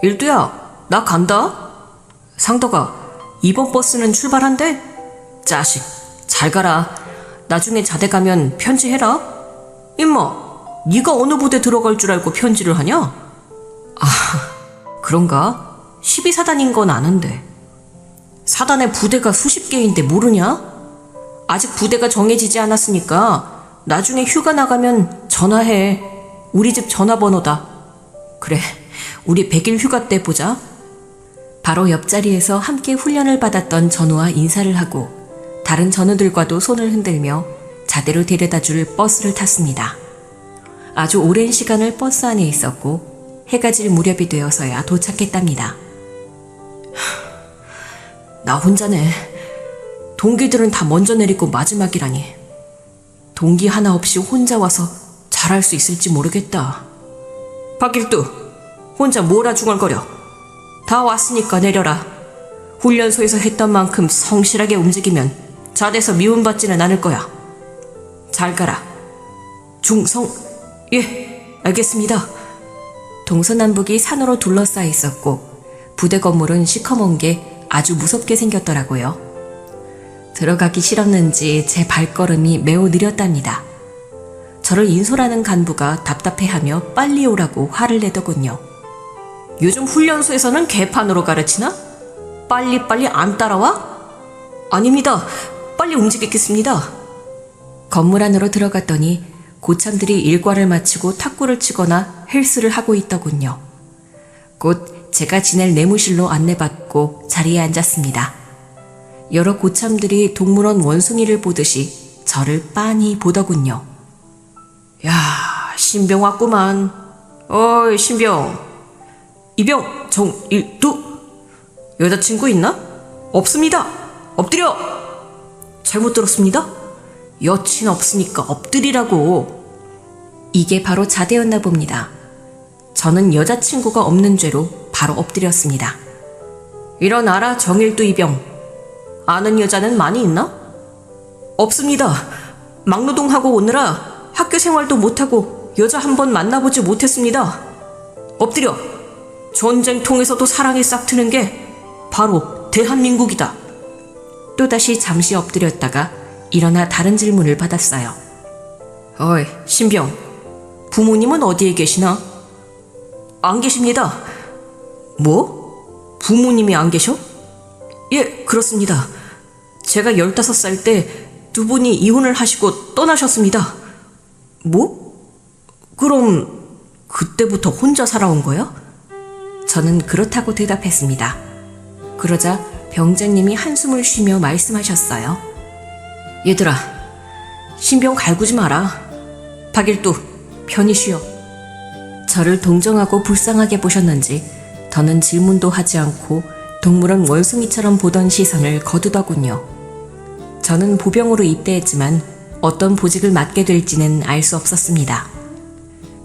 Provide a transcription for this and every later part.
일두야, 나 간다. 상덕아, 이번 버스는 출발한대? 자식, 잘 가라. 나중에 자대 가면 편지해라. 임마, 네가 어느 부대 들어갈 줄 알고 편지를 하냐? 아, 그런가? 12사단인 건 아는데. 사단에 부대가 수십 개인데 모르냐? 아직 부대가 정해지지 않았으니까 나중에 휴가 나가면 전화해. 우리 집 전화번호다. 그래, 우리 100일 휴가 때 보자. 바로 옆자리에서 함께 훈련을 받았던 전우와 인사를 하고 다른 전우들과도 손을 흔들며 자대로 데려다줄 버스를 탔습니다. 아주 오랜 시간을 버스 안에 있었고 해가 질 무렵이 되어서야 도착했답니다. 나 혼자네. 동기들은 다 먼저 내리고 마지막이라니. 동기 하나 없이 혼자 와서 잘할 수 있을지 모르겠다. 박일두, 혼자 뭐라 중얼거려. 다 왔으니까 내려라. 훈련소에서 했던 만큼 성실하게 움직이면 자대에서 미움받지는 않을 거야. 잘 가라. 중성. 예, 알겠습니다. 동서남북이 산으로 둘러싸여 있었고 부대 건물은 시커먼 게 아주 무섭게 생겼더라고요. 들어가기 싫었는지 제 발걸음이 매우 느렸답니다. 저를 인솔하는 간부가 답답해하며 빨리 오라고 화를 내더군요. 요즘 훈련소에서는 개판으로 가르치나? 빨리빨리 안 따라와? 아닙니다. 빨리 움직이겠습니다. 건물 안으로 들어갔더니 고참들이 일과를 마치고 탁구를 치거나 헬스를 하고 있더군요. 곧 제가 지낼 내무실로 안내받고 자리에 앉았습니다. 여러 고참들이 동물원 원숭이를 보듯이 저를 빤히 보더군요. 야, 신병 왔구만. 어이, 신병. 이병, 정일두. 여자친구 있나? 없습니다. 엎드려. 잘못 들었습니다. 여친 없으니까 엎드리라고. 이게 바로 자대였나 봅니다. 저는 여자친구가 없는 죄로 바로 엎드렸습니다. 일어나라, 정일두 이병. 아는 여자는 많이 있나? 없습니다. 막노동하고 오느라 학교 생활도 못하고 여자 한 번 만나보지 못했습니다. 엎드려. 전쟁통에서도 사랑에 싹트는 게 바로 대한민국이다. 또다시 잠시 엎드렸다가 일어나 다른 질문을 받았어요. 어이, 신병. 부모님은 어디에 계시나? 안 계십니다. 뭐? 부모님이 안 계셔? 예, 그렇습니다. 제가 15살 때 두 분이 이혼을 하시고 떠나셨습니다. 뭐? 그럼 그때부터 혼자 살아온 거야? 저는 그렇다고 대답했습니다. 그러자 병장님이 한숨을 쉬며 말씀하셨어요. 얘들아, 신병 갈구지 마라. 박일두, 편히 쉬어. 저를 동정하고 불쌍하게 보셨는지 더는 질문도 하지 않고 동물원 원숭이처럼 보던 시선을 거두더군요. 저는 보병으로 입대했지만 어떤 보직을 맡게 될지는 알 수 없었습니다.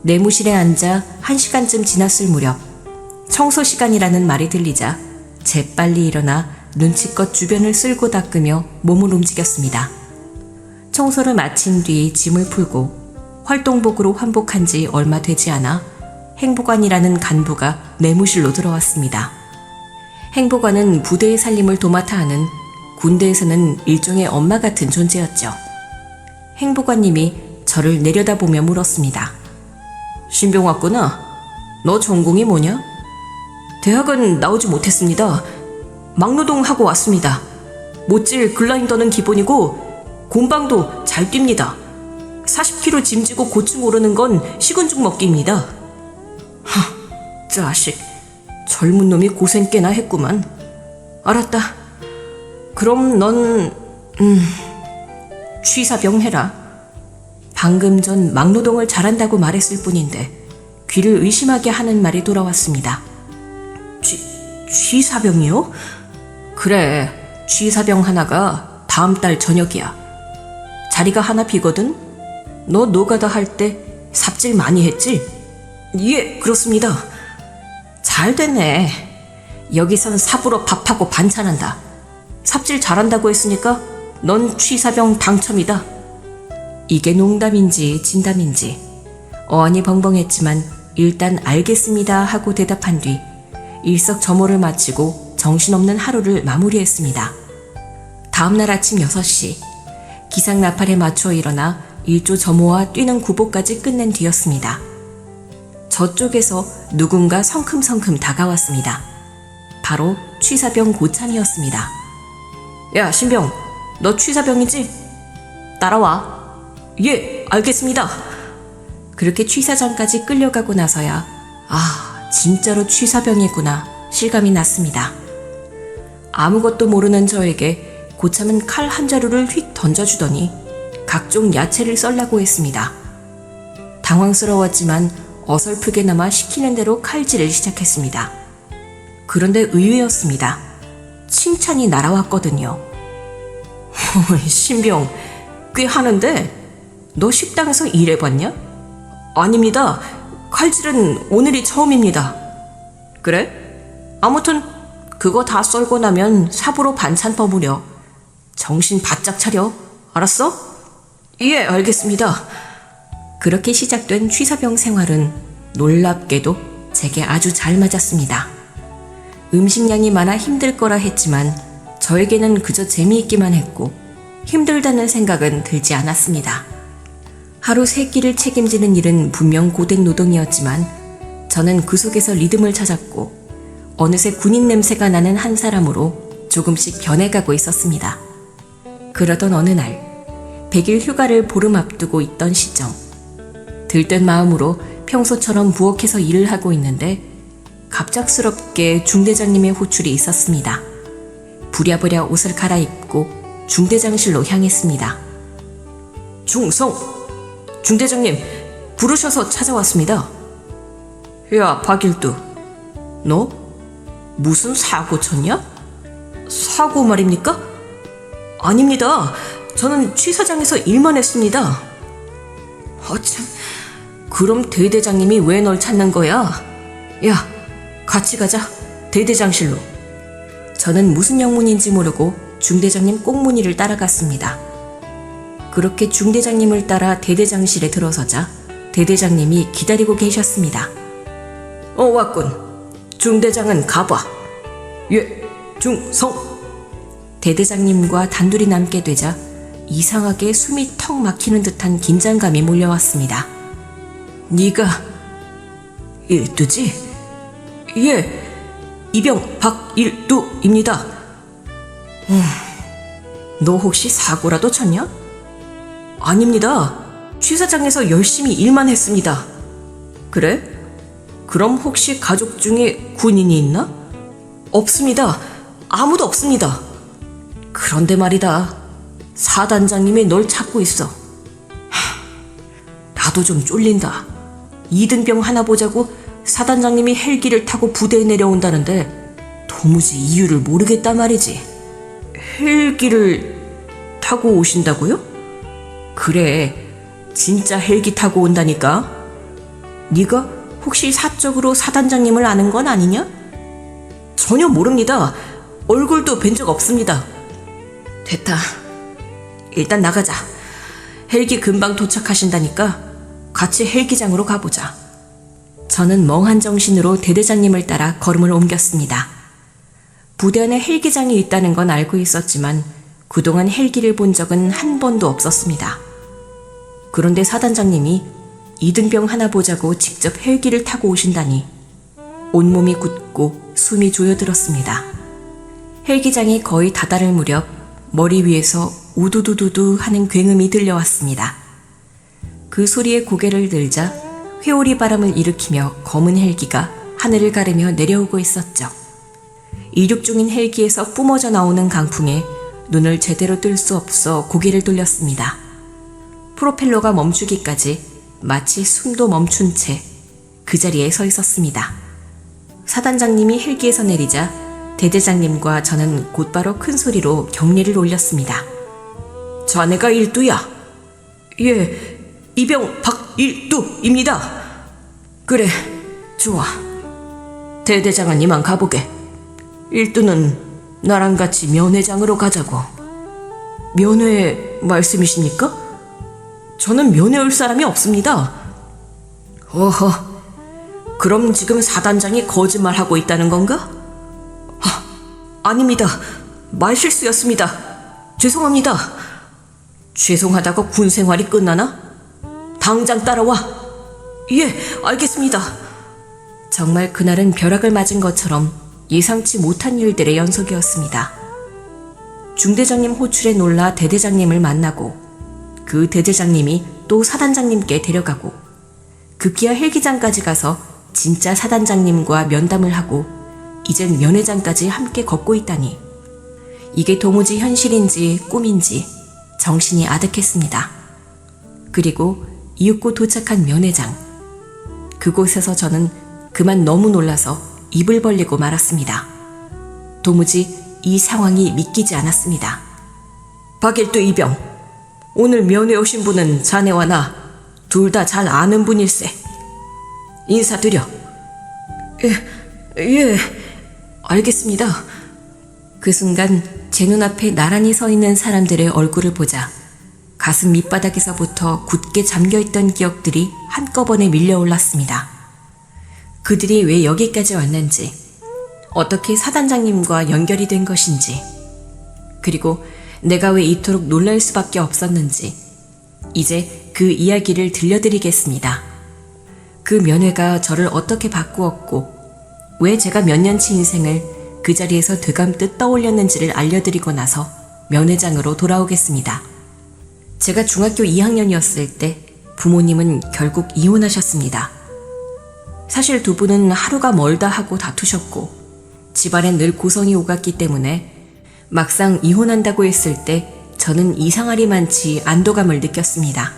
내무실에 앉아 1시간쯤 지났을 무렵 청소 시간이라는 말이 들리자 재빨리 일어나 눈치껏 주변을 쓸고 닦으며 몸을 움직였습니다. 청소를 마친 뒤 짐을 풀고 활동복으로 환복한 지 얼마 되지 않아 행보관이라는 간부가 내무실로 들어왔습니다. 행보관은 부대의 살림을 도맡아 하는 군대에서는 일종의 엄마 같은 존재였죠. 행보관님이 저를 내려다보며 물었습니다. 신병 왔구나. 너 전공이 뭐냐? 대학은 나오지 못했습니다. 막노동하고 왔습니다. 못질 글라인더는 기본이고 곰방도 잘 뜁니다. 40kg 짐지고 고층 오르는 건 식은죽 먹기입니다. 자식, 젊은 놈이 고생 꽤나 했구만. 알았다. 그럼 넌 취사병 해라. 방금 전 막노동을 잘한다고 말했을 뿐인데 귀를 의심하게 하는 말이 돌아왔습니다. 취사병이요? 그래, 취사병 하나가 다음 달 저녁이야. 자리가 하나 비거든? 너 노가다 할 때 삽질 많이 했지? 예, 그렇습니다. 잘 됐네. 여기선 삽으로 밥하고 반찬한다. 삽질 잘한다고 했으니까 넌 취사병 당첨이다. 이게 농담인지 진담인지 어안이 벙벙했지만 일단 알겠습니다 하고 대답한 뒤 일석저모를 마치고 정신없는 하루를 마무리했습니다. 다음날 아침 6시 기상 나팔에 맞춰 일어나 일조저모와 뛰는 구보까지 끝낸 뒤였습니다. 저쪽에서 누군가 성큼성큼 다가왔습니다. 바로 취사병 고참이었습니다. 야, 신병, 너 취사병이지? 따라와. 예, 알겠습니다. 그렇게 취사장까지 끌려가고 나서야 진짜로 취사병이구나 실감이 났습니다. 아무것도 모르는 저에게 고참은 칼 한 자루를 휙 던져주더니 각종 야채를 썰라고 했습니다. 당황스러웠지만 어설프게나마 시키는 대로 칼질을 시작했습니다. 그런데 의외였습니다. 칭찬이 날아왔거든요. 신병, 꽤 하는데 너 식당에서 일해봤냐? 아닙니다. 칼질은 오늘이 처음입니다. 그래? 아무튼 그거 다 썰고 나면 삽으로 반찬 버무려. 정신 바짝 차려. 알았어? 예, 알겠습니다. 그렇게 시작된 취사병 생활은 놀랍게도 제게 아주 잘 맞았습니다. 음식량이 많아 힘들 거라 했지만 저에게는 그저 재미있기만 했고 힘들다는 생각은 들지 않았습니다. 하루 3끼를 책임지는 일은 분명 고된 노동이었지만 저는 그 속에서 리듬을 찾았고 어느새 군인 냄새가 나는 한 사람으로 조금씩 변해가고 있었습니다. 그러던 어느 날 100일 휴가를 보름 앞두고 있던 시점, 들뜬 마음으로 평소처럼 부엌에서 일을 하고 있는데 갑작스럽게 중대장님의 호출이 있었습니다. 부랴부랴 옷을 갈아입고 중대장실로 향했습니다. 중성! 중대장님, 부르셔서 찾아왔습니다. 야, 박일두, 너 무슨 사고 쳤냐? 사고 말입니까? 아닙니다. 저는 취사장에서 일만 했습니다. 참, 그럼 대대장님이 왜 널 찾는 거야? 야, 같이 가자. 대대장실로. 저는 무슨 영문인지 모르고 중대장님 꽁무니를 따라갔습니다. 그렇게 중대장님을 따라 대대장실에 들어서자 대대장님이 기다리고 계셨습니다. 왔군. 중대장은 가봐. 예, 중성. 대대장님과 단둘이 남게 되자 이상하게 숨이 턱 막히는 듯한 긴장감이 몰려왔습니다. 네가 일두지? 예, 이병 박일두입니다. 너 혹시 사고라도 쳤냐? 아닙니다. 취사장에서 열심히 일만 했습니다. 그래? 그럼 혹시 가족 중에 군인이 있나? 없습니다. 아무도 없습니다. 그런데 말이다. 사단장님이 널 찾고 있어. 나도 좀 쫄린다. 이등병 하나 보자고 사단장님이 헬기를 타고 부대에 내려온다는데 도무지 이유를 모르겠단 말이지. 헬기를 타고 오신다고요? 그래, 진짜 헬기 타고 온다니까. 네가 혹시 사적으로 사단장님을 아는 건 아니냐? 전혀 모릅니다. 얼굴도 뵌 적 없습니다. 됐다. 일단 나가자. 헬기 금방 도착하신다니까 같이 헬기장으로 가보자. 저는 멍한 정신으로 대대장님을 따라 걸음을 옮겼습니다. 부대 안에 헬기장이 있다는 건 알고 있었지만 그동안 헬기를 본 적은 한 번도 없었습니다. 그런데 사단장님이 이등병 하나 보자고 직접 헬기를 타고 오신다니 온몸이 굳고 숨이 조여들었습니다. 헬기장이 거의 다다를 무렵 머리 위에서 우두두두두 하는 굉음이 들려왔습니다. 그 소리에 고개를 들자 회오리 바람을 일으키며 검은 헬기가 하늘을 가르며 내려오고 있었죠. 이륙 중인 헬기에서 뿜어져 나오는 강풍에 눈을 제대로 뜰 수 없어 고개를 돌렸습니다. 프로펠러가 멈추기까지 마치 숨도 멈춘 채 그 자리에 서 있었습니다. 사단장님이 헬기에서 내리자 대대장님과 저는 곧바로 큰 소리로 경례를 올렸습니다. 자네가 일두야. 예, 이병 박일두입니다. 그래, 좋아. 대대장은 이만 가보게. 일두는 나랑 같이 면회장으로 가자고. 면회 말씀이십니까? 저는 면회 올 사람이 없습니다. 어허, 그럼 지금 사단장이 거짓말하고 있다는 건가? 아닙니다. 말실수였습니다. 죄송합니다. 죄송하다고 군 생활이 끝나나? 당장 따라와. 예, 알겠습니다. 정말 그날은 벼락을 맞은 것처럼 예상치 못한 일들의 연속이었습니다. 중대장님 호출에 놀라 대대장님을 만나고 그 대대장님이 또 사단장님께 데려가고 급기야 헬기장까지 가서 진짜 사단장님과 면담을 하고 이젠 면회장까지 함께 걷고 있다니 이게 도무지 현실인지 꿈인지 정신이 아득했습니다. 그리고 이윽고 도착한 면회장. 그곳에서 저는 그만 너무 놀라서 입을 벌리고 말았습니다. 도무지 이 상황이 믿기지 않았습니다. 박일두 이병, 오늘 면회 오신 분은 자네와 나 둘 다 잘 아는 분일세. 인사드려. 예, 알겠습니다. 그 순간 제 눈앞에 나란히 서 있는 사람들의 얼굴을 보자 가슴 밑바닥에서부터 굳게 잠겨있던 기억들이 한꺼번에 밀려올랐습니다. 그들이 왜 여기까지 왔는지, 어떻게 사단장님과 연결이 된 것인지, 그리고 내가 왜 이토록 놀랄 수밖에 없었는지 이제 그 이야기를 들려드리겠습니다. 그 면회가 저를 어떻게 바꾸었고 왜 제가 몇 년치 인생을 그 자리에서 되감듯 떠올렸는지를 알려드리고 나서 면회장으로 돌아오겠습니다. 제가 중학교 2학년이었을 때 부모님은 결국 이혼하셨습니다. 사실 두 분은 하루가 멀다 하고 다투셨고 집안엔 늘 고성이 오갔기 때문에 막상 이혼한다고 했을 때 저는 이상하리만치 안도감을 느꼈습니다.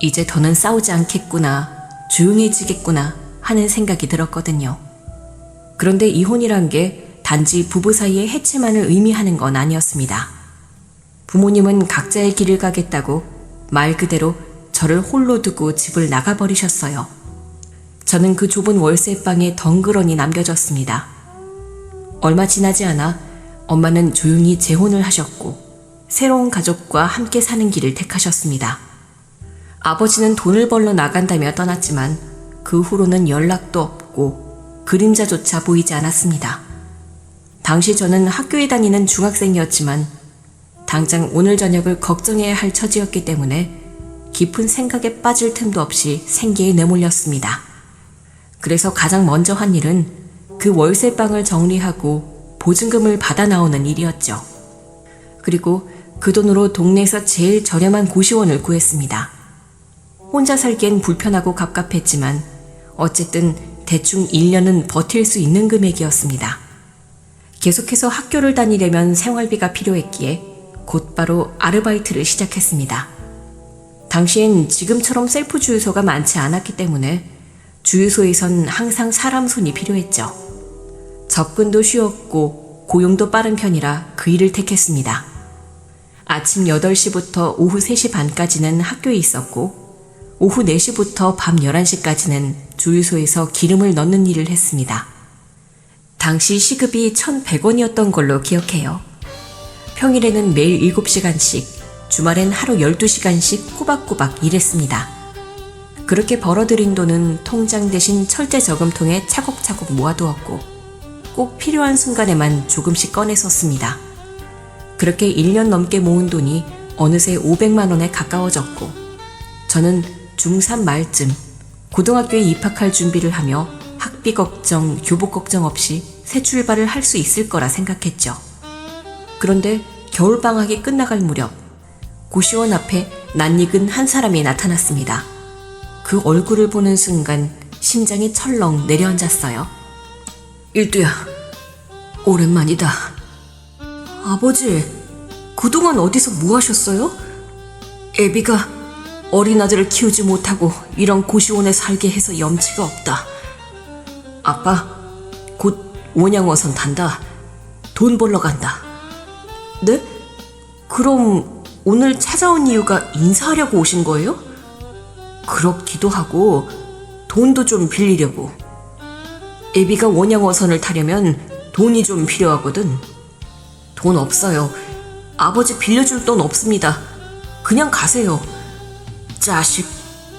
이제 더는 싸우지 않겠구나, 조용해지겠구나 하는 생각이 들었거든요. 그런데 이혼이란 게 단지 부부 사이의 해체만을 의미하는 건 아니었습니다. 부모님은 각자의 길을 가겠다고 말 그대로 저를 홀로 두고 집을 나가버리셨어요. 저는 그 좁은 월세방에 덩그러니 남겨졌습니다. 얼마 지나지 않아 엄마는 조용히 재혼을 하셨고 새로운 가족과 함께 사는 길을 택하셨습니다. 아버지는 돈을 벌러 나간다며 떠났지만 그 후로는 연락도 없고 그림자조차 보이지 않았습니다. 당시 저는 학교에 다니는 중학생이었지만 당장 오늘 저녁을 걱정해야 할 처지였기 때문에 깊은 생각에 빠질 틈도 없이 생계에 내몰렸습니다. 그래서 가장 먼저 한 일은 그 월세방을 정리하고 보증금을 받아 나오는 일이었죠. 그리고 그 돈으로 동네에서 제일 저렴한 고시원을 구했습니다. 혼자 살기엔 불편하고 갑갑했지만 어쨌든 대충 1년은 버틸 수 있는 금액이었습니다. 계속해서 학교를 다니려면 생활비가 필요했기에 곧바로 아르바이트를 시작했습니다. 당시엔 지금처럼 셀프 주유소가 많지 않았기 때문에 주유소에선 항상 사람 손이 필요했죠. 접근도 쉬웠고 고용도 빠른 편이라 그 일을 택했습니다. 아침 8시부터 오후 3시 반까지는 학교에 있었고 오후 4시부터 밤 11시까지는 주유소에서 기름을 넣는 일을 했습니다. 당시 시급이 1,100원이었던 걸로 기억해요. 평일에는 매일 7시간씩, 주말엔 하루 12시간씩 꼬박꼬박 일했습니다. 그렇게 벌어들인 돈은 통장 대신 철제 저금통에 차곡차곡 모아두었고 꼭 필요한 순간에만 조금씩 꺼내 썼습니다. 그렇게 1년 넘게 모은 돈이 어느새 500만 원에 가까워졌고 저는 중3 말쯤 고등학교에 입학할 준비를 하며 학비 걱정, 교복 걱정 없이 새 출발을 할 수 있을 거라 생각했죠. 그런데 겨울방학이 끝나갈 무렵 고시원 앞에 낯익은 한 사람이 나타났습니다. 그 얼굴을 보는 순간 심장이 철렁 내려앉았어요. 일두야, 오랜만이다. 아버지, 그동안 어디서 뭐 하셨어요? 애비가 어린 아들을 키우지 못하고 이런 고시원에 살게 해서 염치가 없다. 아빠, 곧 원양어선 탄다. 돈 벌러 간다. 네? 그럼 오늘 찾아온 이유가 인사하려고 오신 거예요? 그렇기도 하고 돈도 좀 빌리려고. 애비가 원양어선을 타려면 돈이 좀 필요하거든. 돈 없어요. 아버지 빌려줄 돈 없습니다. 그냥 가세요. 자식,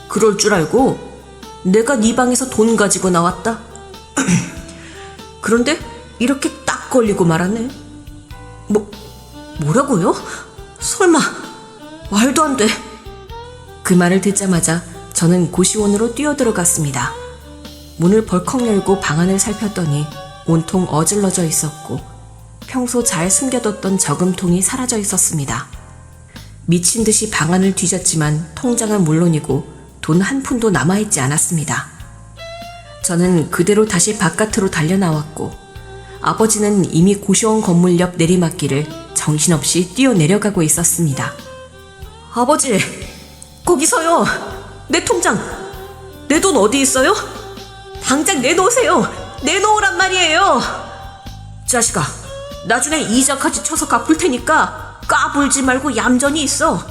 그럴 줄 알고 내가 네 방에서 돈 가지고 나왔다. 그런데 이렇게 딱 걸리고 말았네. 뭐라고요? 설마 말도 안 돼. 그 말을 듣자마자 저는 고시원으로 뛰어들어갔습니다. 문을 벌컥 열고 방 안을 살폈더니 온통 어질러져 있었고 평소 잘 숨겨뒀던 저금통이 사라져 있었습니다. 미친 듯이 방 안을 뒤졌지만 통장은 물론이고 돈 한 푼도 남아있지 않았습니다. 저는 그대로 다시 바깥으로 달려나왔고 아버지는 이미 고시원 건물 옆 내리막길을 정신없이 뛰어내려가고 있었습니다. 아버지, 거기서요. 내 통장, 내 돈 어디 있어요? 당장 내놓으세요. 내놓으란 말이에요. 자식아, 나중에 이자까지 쳐서 갚을 테니까 까불지 말고 얌전히 있어.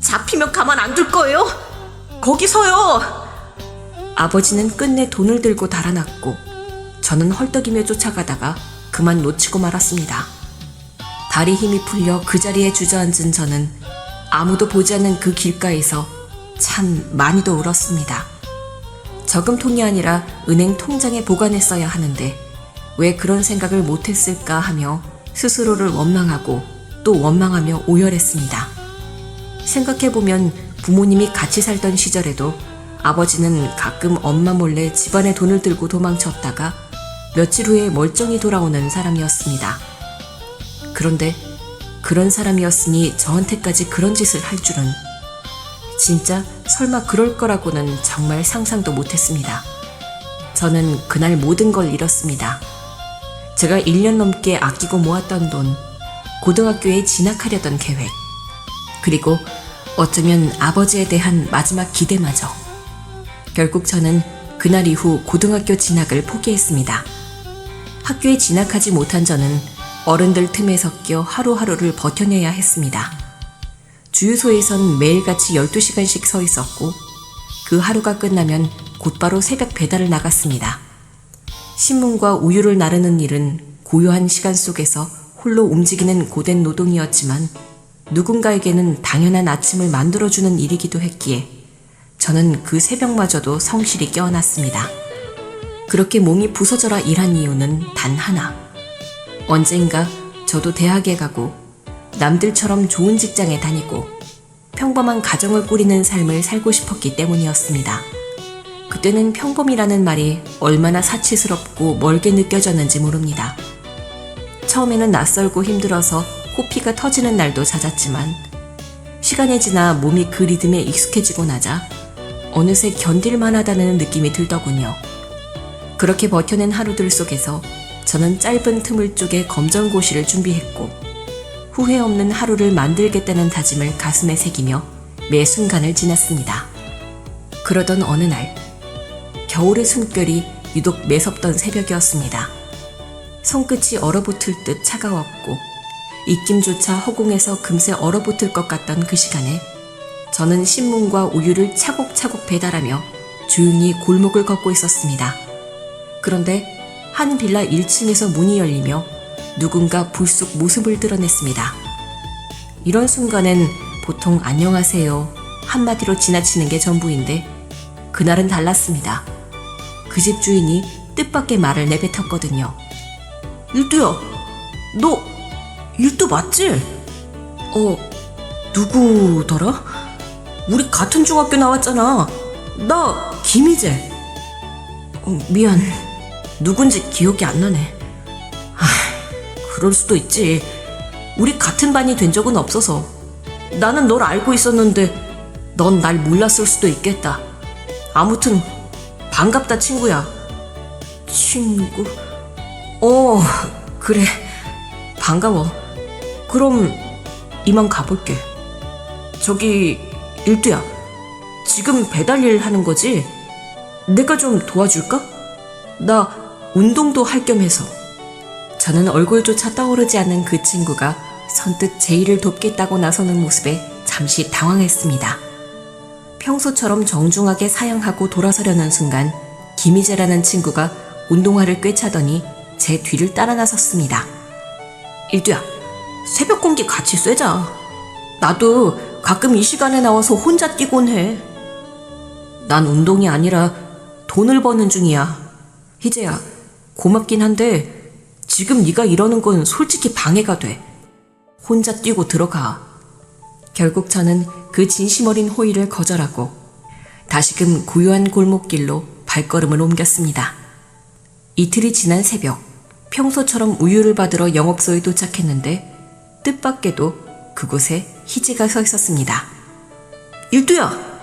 잡히면 가만 안 둘 거예요. 거기서요. 아버지는 끝내 돈을 들고 달아났고 저는 헐떡이며 쫓아가다가 그만 놓치고 말았습니다. 다리 힘이 풀려 그 자리에 주저앉은 저는 아무도 보지 않는 그 길가에서 참 많이도 울었습니다. 저금통이 아니라 은행 통장에 보관했어야 하는데 왜 그런 생각을 못했을까 하며 스스로를 원망하고 또 원망하며 오열했습니다. 생각해보면 부모님이 같이 살던 시절에도 아버지는 가끔 엄마 몰래 집안에 돈을 들고 도망쳤다가 며칠 후에 멀쩡히 돌아오는 사람이었습니다. 그런데 그런 사람이었으니 저한테까지 그런 짓을 할 줄은 진짜 설마 그럴 거라고는 정말 상상도 못했습니다. 저는 그날 모든 걸 잃었습니다. 제가 1년 넘게 아끼고 모았던 돈, 고등학교에 진학하려던 계획, 그리고 어쩌면 아버지에 대한 마지막 기대마저. 결국 저는 그날 이후 고등학교 진학을 포기했습니다. 학교에 진학하지 못한 저는 어른들 틈에 섞여 하루하루를 버텨내야 했습니다. 주유소에선 매일같이 12시간씩 서 있었고 그 하루가 끝나면 곧바로 새벽 배달을 나갔습니다. 신문과 우유를 나르는 일은 고요한 시간 속에서 홀로 움직이는 고된 노동이었지만 누군가에게는 당연한 아침을 만들어주는 일이기도 했기에 저는 그 새벽마저도 성실히 깨어났습니다. 그렇게 몸이 부서져라 일한 이유는 단 하나. 언젠가 저도 대학에 가고 남들처럼 좋은 직장에 다니고 평범한 가정을 꾸리는 삶을 살고 싶었기 때문이었습니다. 그때는 평범이라는 말이 얼마나 사치스럽고 멀게 느껴졌는지 모릅니다. 처음에는 낯설고 힘들어서 코피가 터지는 날도 잦았지만 시간이 지나 몸이 그 리듬에 익숙해지고 나자 어느새 견딜만 하다는 느낌이 들더군요. 그렇게 버텨낸 하루들 속에서 저는 짧은 틈을 쪼개 검정고시를 준비했고 후회 없는 하루를 만들겠다는 다짐을 가슴에 새기며 매 순간을 지났습니다. 그러던 어느 날 겨울의 숨결이 유독 매섭던 새벽이었습니다. 손끝이 얼어붙을 듯 차가웠고 입김조차 허공에서 금세 얼어붙을 것 같던 그 시간에 저는 신문과 우유를 차곡차곡 배달하며 조용히 골목을 걷고 있었습니다. 그런데 한 빌라 1층에서 문이 열리며 누군가 불쑥 모습을 드러냈습니다. 이런 순간엔 보통 안녕하세요 한마디로 지나치는 게 전부인데 그날은 달랐습니다. 그 집 주인이 뜻밖의 말을 내뱉었거든요. 일두야, 너 일두 맞지? 누구더라? 우리 같은 중학교 나왔잖아. 나 김희재. 미안, 누군지 기억이 안 나네. 그럴 수도 있지. 우리 같은 반이 된 적은 없어서. 나는 널 알고 있었는데 넌 날 몰랐을 수도 있겠다. 아무튼 반갑다 친구야. 친구? 그래. 반가워. 그럼 이만 가볼게. 저기 일두야, 지금 배달일 하는 거지? 내가 좀 도와줄까? 나 운동도 할 겸 해서. 저는 얼굴조차 떠오르지 않는 그 친구가 선뜻 제 일을 돕겠다고 나서는 모습에 잠시 당황했습니다. 평소처럼 정중하게 사양하고 돌아서려는 순간 김희재라는 친구가 운동화를 꿰차더니 제 뒤를 따라 나섰습니다. 일두야, 새벽 공기 같이 쐬자. 나도 가끔 이 시간에 나와서 혼자 뛰곤 해. 난 운동이 아니라 돈을 버는 중이야. 희재야, 고맙긴 한데 지금 네가 이러는 건 솔직히 방해가 돼. 혼자 뛰고 들어가. 결국 저는 그 진심 어린 호의를 거절하고 다시금 고요한 골목길로 발걸음을 옮겼습니다. 이틀이 지난 새벽, 평소처럼 우유를 받으러 영업소에 도착했는데 뜻밖에도 그곳에 희재가 서 있었습니다. 일두야!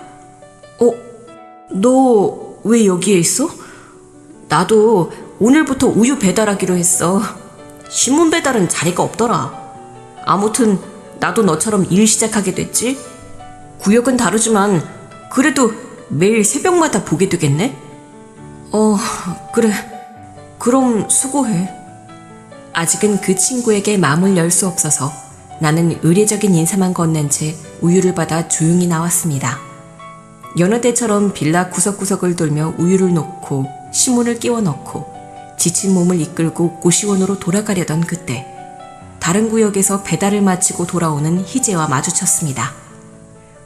너 왜 여기에 있어? 나도 오늘부터 우유 배달하기로 했어. 신문 배달은 자리가 없더라. 아무튼 나도 너처럼 일 시작하게 됐지. 구역은 다르지만 그래도 매일 새벽마다 보게 되겠네? 그래. 그럼 수고해. 아직은 그 친구에게 마음을 열 수 없어서 나는 의례적인 인사만 건넨 채 우유를 받아 조용히 나왔습니다. 여느 때처럼 빌라 구석구석을 돌며 우유를 놓고 신문을 끼워 넣고 지친 몸을 이끌고 고시원으로 돌아가려던 그때 다른 구역에서 배달을 마치고 돌아오는 희재와 마주쳤습니다.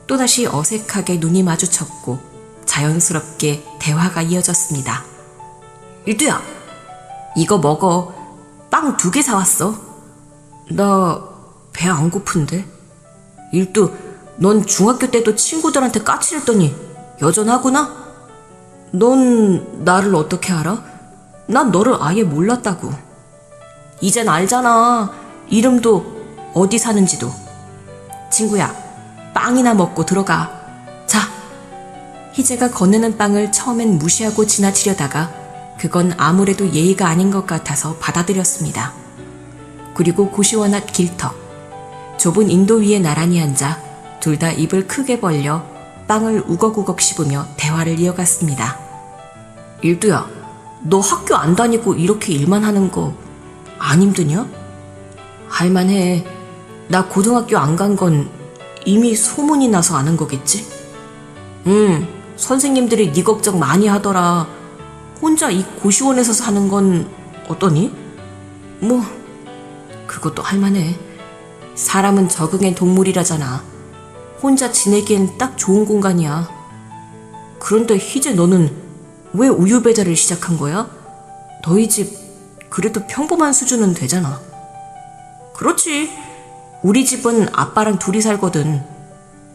또다시 어색하게 눈이 마주쳤고 자연스럽게 대화가 이어졌습니다. 일두야, 이거 먹어. 빵 2개 사왔어. 나 배 안 고픈데? 일두, 넌 중학교 때도 친구들한테 까칠했더니 여전하구나? 넌 나를 어떻게 알아? 난 너를 아예 몰랐다고. 이젠 알잖아. 이름도 어디 사는지도. 친구야, 빵이나 먹고 들어가. 자. 희재가 건네는 빵을 처음엔 무시하고 지나치려다가 그건 아무래도 예의가 아닌 것 같아서 받아들였습니다. 그리고 고시원 앞 길터, 좁은 인도 위에 나란히 앉아 둘 다 입을 크게 벌려 빵을 우걱우걱 씹으며 대화를 이어갔습니다. 일두야, 너 학교 안 다니고 이렇게 일만 하는 거 안 힘드냐? 할만해. 나 고등학교 안 간 건 이미 소문이 나서 아는 거겠지? 선생님들이 네 걱정 많이 하더라. 혼자 이 고시원에서 사는 건 어떠니? 뭐 그것도 할만해. 사람은 적응의 동물이라잖아. 혼자 지내기엔 딱 좋은 공간이야. 그런데 희재, 너는 왜 우유 배달을 시작한 거야? 너희 집 그래도 평범한 수준은 되잖아. 그렇지. 우리 집은 아빠랑 둘이 살거든.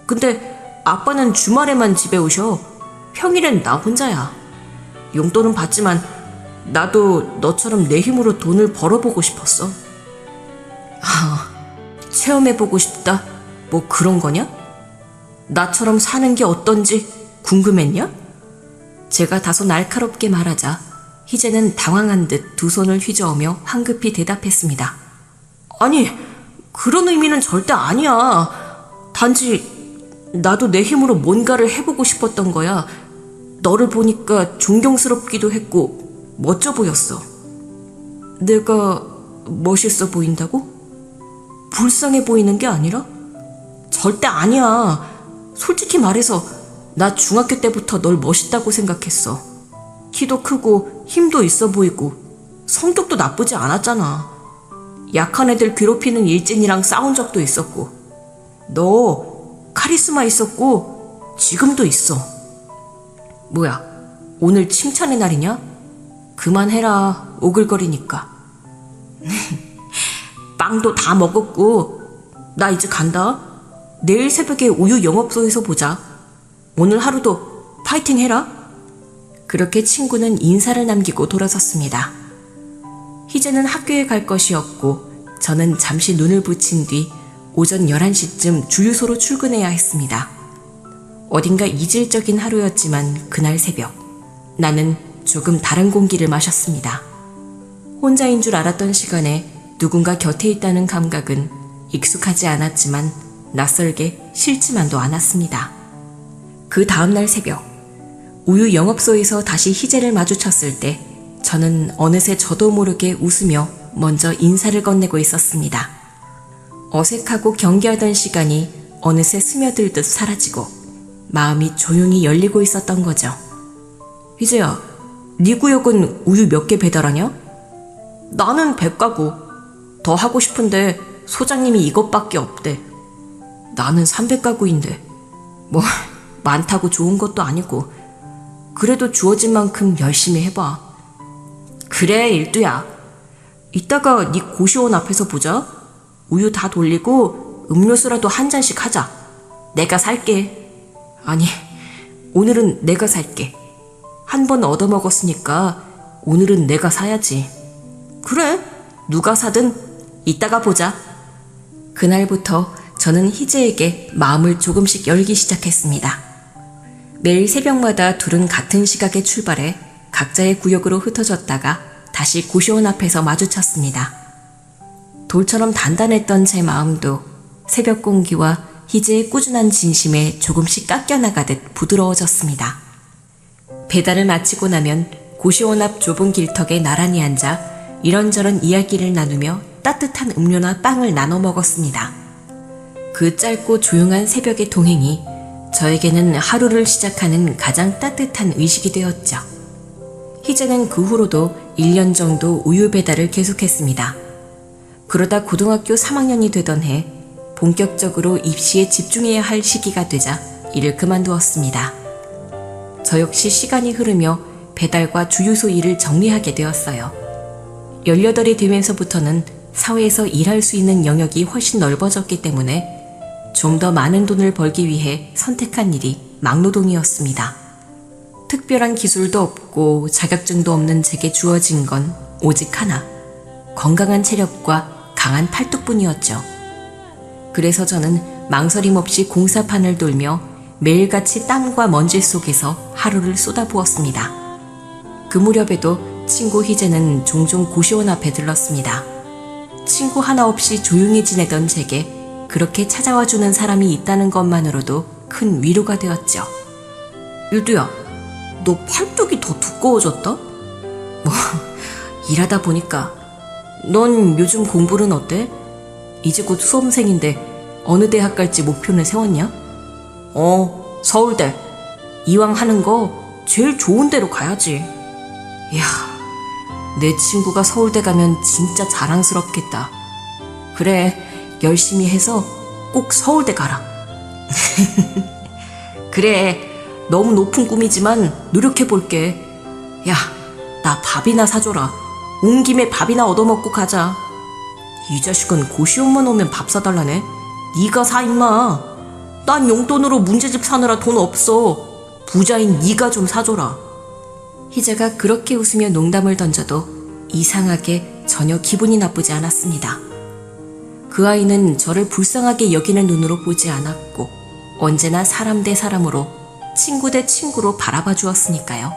근데 아빠는 주말에만 집에 오셔. 평일엔 나 혼자야. 용돈은 받지만 나도 너처럼 내 힘으로 돈을 벌어보고 싶었어. 체험해보고 싶다? 뭐 그런 거냐? 나처럼 사는 게 어떤지 궁금했냐? 제가 다소 날카롭게 말하자 희재는 당황한 듯 두 손을 휘저으며 황급히 대답했습니다. 아니, 그런 의미는 절대 아니야. 단지 나도 내 힘으로 뭔가를 해보고 싶었던 거야. 너를 보니까 존경스럽기도 했고 멋져 보였어. 내가 멋있어 보인다고? 불쌍해 보이는 게 아니라? 절대 아니야. 솔직히 말해서 나 중학교 때부터 널 멋있다고 생각했어. 키도 크고 힘도 있어 보이고 성격도 나쁘지 않았잖아. 약한 애들 괴롭히는 일진이랑 싸운 적도 있었고 너 카리스마 있었고 지금도 있어. 뭐야, 오늘 칭찬의 날이냐? 그만해라, 오글거리니까. 빵도 다 먹었고 나 이제 간다. 내일 새벽에 우유 영업소에서 보자. 오늘 하루도 파이팅 해라. 그렇게 친구는 인사를 남기고 돌아섰습니다. 희재는 학교에 갈 것이었고 저는 잠시 눈을 붙인 뒤 오전 11시쯤 주유소로 출근해야 했습니다. 어딘가 이질적인 하루였지만 그날 새벽 나는 조금 다른 공기를 마셨습니다. 혼자인 줄 알았던 시간에 누군가 곁에 있다는 감각은 익숙하지 않았지만 낯설게 싫지만도 않았습니다. 그 다음날 새벽 우유 영업소에서 다시 희재를 마주쳤을 때 저는 어느새 저도 모르게 웃으며 먼저 인사를 건네고 있었습니다. 어색하고 경계하던 시간이 어느새 스며들듯 사라지고 마음이 조용히 열리고 있었던 거죠. 희재야, 네 구역은 우유 몇 개 배달하냐? 나는 100가구. 더 하고 싶은데 소장님이 이것밖에 없대. 나는 300가구인데 뭐 많다고 좋은 것도 아니고 그래도 주어진 만큼 열심히 해봐. 그래, 일두야. 이따가 네 고시원 앞에서 보자. 우유 다 돌리고 음료수라도 한 잔씩 하자. 내가 살게. 아니, 오늘은 내가 살게. 한 번 얻어먹었으니까 오늘은 내가 사야지. 그래, 누가 사든 이따가 보자. 그날부터 저는 희재에게 마음을 조금씩 열기 시작했습니다. 매일 새벽마다 둘은 같은 시각에 출발해 각자의 구역으로 흩어졌다가 다시 고시원 앞에서 마주쳤습니다. 돌처럼 단단했던 제 마음도 새벽 공기와 희재의 꾸준한 진심에 조금씩 깎여나가듯 부드러워졌습니다. 배달을 마치고 나면 고시원 앞 좁은 길턱에 나란히 앉아 이런저런 이야기를 나누며 따뜻한 음료나 빵을 나눠 먹었습니다. 그 짧고 조용한 새벽의 동행이 저에게는 하루를 시작하는 가장 따뜻한 의식이 되었죠. 희재는 그 후로도 1년 정도 우유 배달을 계속했습니다. 그러다 고등학교 3학년이 되던 해 본격적으로 입시에 집중해야 할 시기가 되자 일을 그만두었습니다. 저 역시 시간이 흐르며 배달과 주유소 일을 정리하게 되었어요. 18이 되면서부터는 사회에서 일할 수 있는 영역이 훨씬 넓어졌기 때문에 좀 더 많은 돈을 벌기 위해 선택한 일이 막노동이었습니다. 특별한 기술도 없고 자격증도 없는 제게 주어진 건 오직 하나, 건강한 체력과 강한 팔뚝뿐이었죠. 그래서 저는 망설임 없이 공사판을 돌며 매일같이 땀과 먼지 속에서 하루를 쏟아부었습니다. 그 무렵에도 친구 희재는 종종 고시원 앞에 들렀습니다. 친구 하나 없이 조용히 지내던 제게 그렇게 찾아와주는 사람이 있다는 것만으로도 큰 위로가 되었죠. 일두야, 너 팔뚝이 더 두꺼워졌다? 뭐, 일하다 보니까. 넌 요즘 공부는 어때? 이제 곧 수험생인데 어느 대학 갈지 목표는 세웠냐? 서울대. 이왕 하는 거 제일 좋은 데로 가야지. 이야, 내 친구가 서울대 가면 진짜 자랑스럽겠다. 그래, 열심히 해서 꼭 서울대 가라. 그래, 너무 높은 꿈이지만 노력해볼게. 야, 나 밥이나 사줘라. 온 김에 밥이나 얻어먹고 가자. 이 자식은 고시원만 오면 밥 사달라네. 네가 사 임마. 난 용돈으로 문제집 사느라 돈 없어. 부자인 네가 좀 사줘라. 희재가 그렇게 웃으며 농담을 던져도 이상하게 전혀 기분이 나쁘지 않았습니다. 그 아이는 저를 불쌍하게 여기는 눈으로 보지 않았고 언제나 사람 대 사람으로 친구 대 친구로 바라봐 주었으니까요.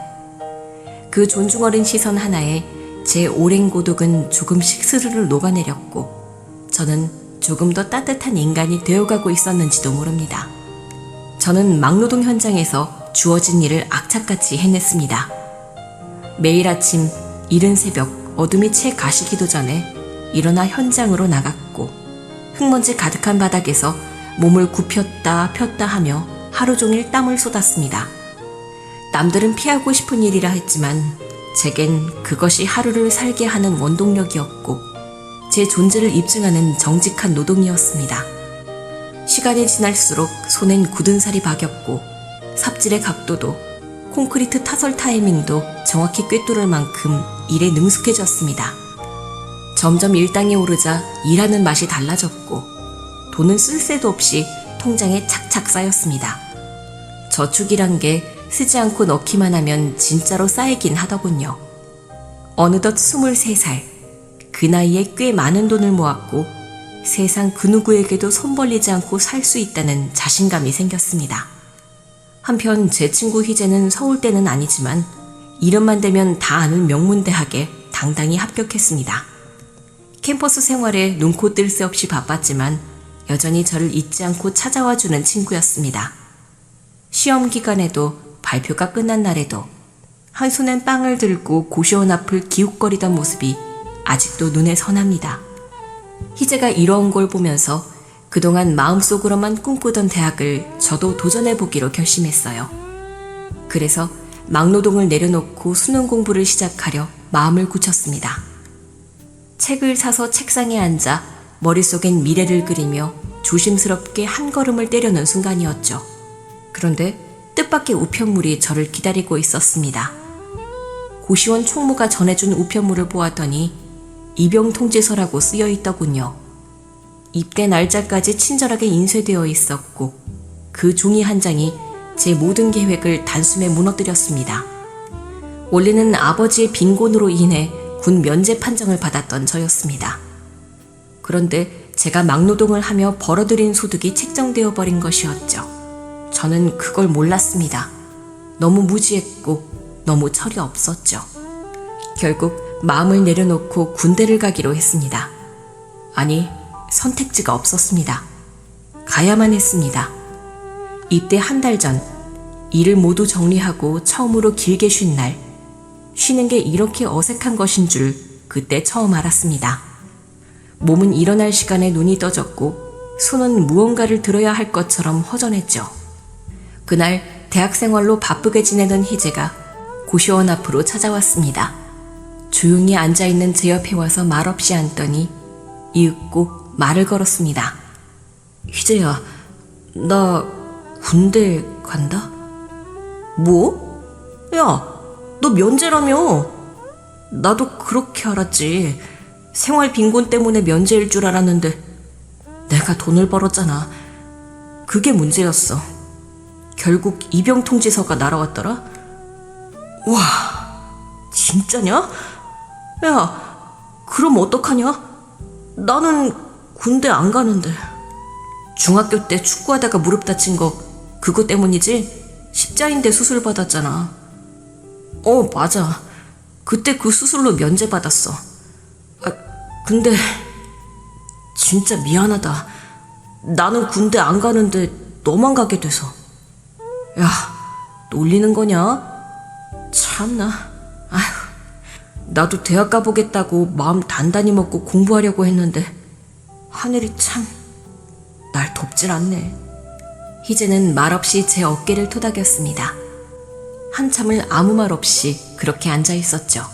그 존중 어린 시선 하나에 제 오랜 고독은 조금씩 스르르 녹아내렸고 저는 조금 더 따뜻한 인간이 되어가고 있었는지도 모릅니다. 저는 막노동 현장에서 주어진 일을 악착같이 해냈습니다. 매일 아침 이른 새벽 어둠이 채 가시기도 전에 일어나 현장으로 나갔고 흙먼지 가득한 바닥에서 몸을 굽혔다 폈다 하며 하루 종일 땀을 쏟았습니다. 남들은 피하고 싶은 일이라 했지만 제겐 그것이 하루를 살게 하는 원동력이었고 제 존재를 입증하는 정직한 노동이었습니다. 시간이 지날수록 손엔 굳은 살이 박였고 삽질의 각도도 콘크리트 타설 타이밍도 정확히 꿰뚫을 만큼 일에 능숙해졌습니다. 점점 일당이 오르자 일하는 맛이 달라졌고 돈은 쓸 새도 없이 통장에 착착 쌓였습니다. 저축이란 게 쓰지 않고 넣기만 하면 진짜로 쌓이긴 하더군요. 어느덧 23살, 그 나이에 꽤 많은 돈을 모았고 세상 그 누구에게도 손 벌리지 않고 살 수 있다는 자신감이 생겼습니다. 한편 제 친구 희재는 서울대는 아니지만 이름만 대면 다 아는 명문대학에 당당히 합격했습니다. 캠퍼스 생활에 눈코 뜰 새 없이 바빴지만 여전히 저를 잊지 않고 찾아와주는 친구였습니다. 시험 기간에도 발표가 끝난 날에도 한 손엔 빵을 들고 고시원 앞을 기웃거리던 모습이 아직도 눈에 선합니다. 희재가 이러한 걸 보면서 그동안 마음속으로만 꿈꾸던 대학을 저도 도전해보기로 결심했어요. 그래서 막노동을 내려놓고 수능 공부를 시작하려 마음을 굳혔습니다. 책을 사서 책상에 앉아 머릿속엔 미래를 그리며 조심스럽게 한 걸음을 떼려는 순간이었죠. 그런데 뜻밖의 우편물이 저를 기다리고 있었습니다. 고시원 총무가 전해준 우편물을 보았더니 입영통지서라고 쓰여 있더군요. 입대 날짜까지 친절하게 인쇄되어 있었고 그 종이 한 장이 제 모든 계획을 단숨에 무너뜨렸습니다. 원래는 아버지의 빈곤으로 인해 군 면제 판정을 받았던 저였습니다. 그런데 제가 막노동을 하며 벌어들인 소득이 책정되어 버린 것이었죠. 저는 그걸 몰랐습니다. 너무 무지했고 너무 철이 없었죠. 결국 마음을 내려놓고 군대를 가기로 했습니다. 아니, 선택지가 없었습니다. 가야만 했습니다. 입대 한 달 전, 일을 모두 정리하고 처음으로 길게 쉰 날, 쉬는 게 이렇게 어색한 것인 줄 그때 처음 알았습니다. 몸은 일어날 시간에 눈이 떠졌고 손은 무언가를 들어야 할 것처럼 허전했죠. 그날 대학생활로 바쁘게 지내던 희재가 고시원 앞으로 찾아왔습니다. 조용히 앉아있는 제 옆에 와서 말없이 앉더니 이윽고 말을 걸었습니다. 희재야, 나 군대 간다? 뭐? 야, 너 면제라며? 나도 그렇게 알았지. 생활 빈곤 때문에 면제일 줄 알았는데 내가 돈을 벌었잖아. 그게 문제였어. 결국 입영통지서가 날아왔더라. 와, 진짜냐? 야, 그럼 어떡하냐? 나는 군대 안 가는데. 중학교 때 축구하다가 무릎 다친 거 그거 때문이지? 십자인대 수술 받았잖아. 맞아. 그때 그 수술로 면제 받았어. 근데 진짜 미안하다. 나는 군대 안 가는데 너만 가게 돼서. 야, 놀리는 거냐? 참나. 아휴, 나도 대학 가보겠다고 마음 단단히 먹고 공부하려고 했는데 하늘이 참 날 돕질 않네. 희재는 말없이 제 어깨를 토닥였습니다. 한참을 아무 말 없이 그렇게 앉아 있었죠.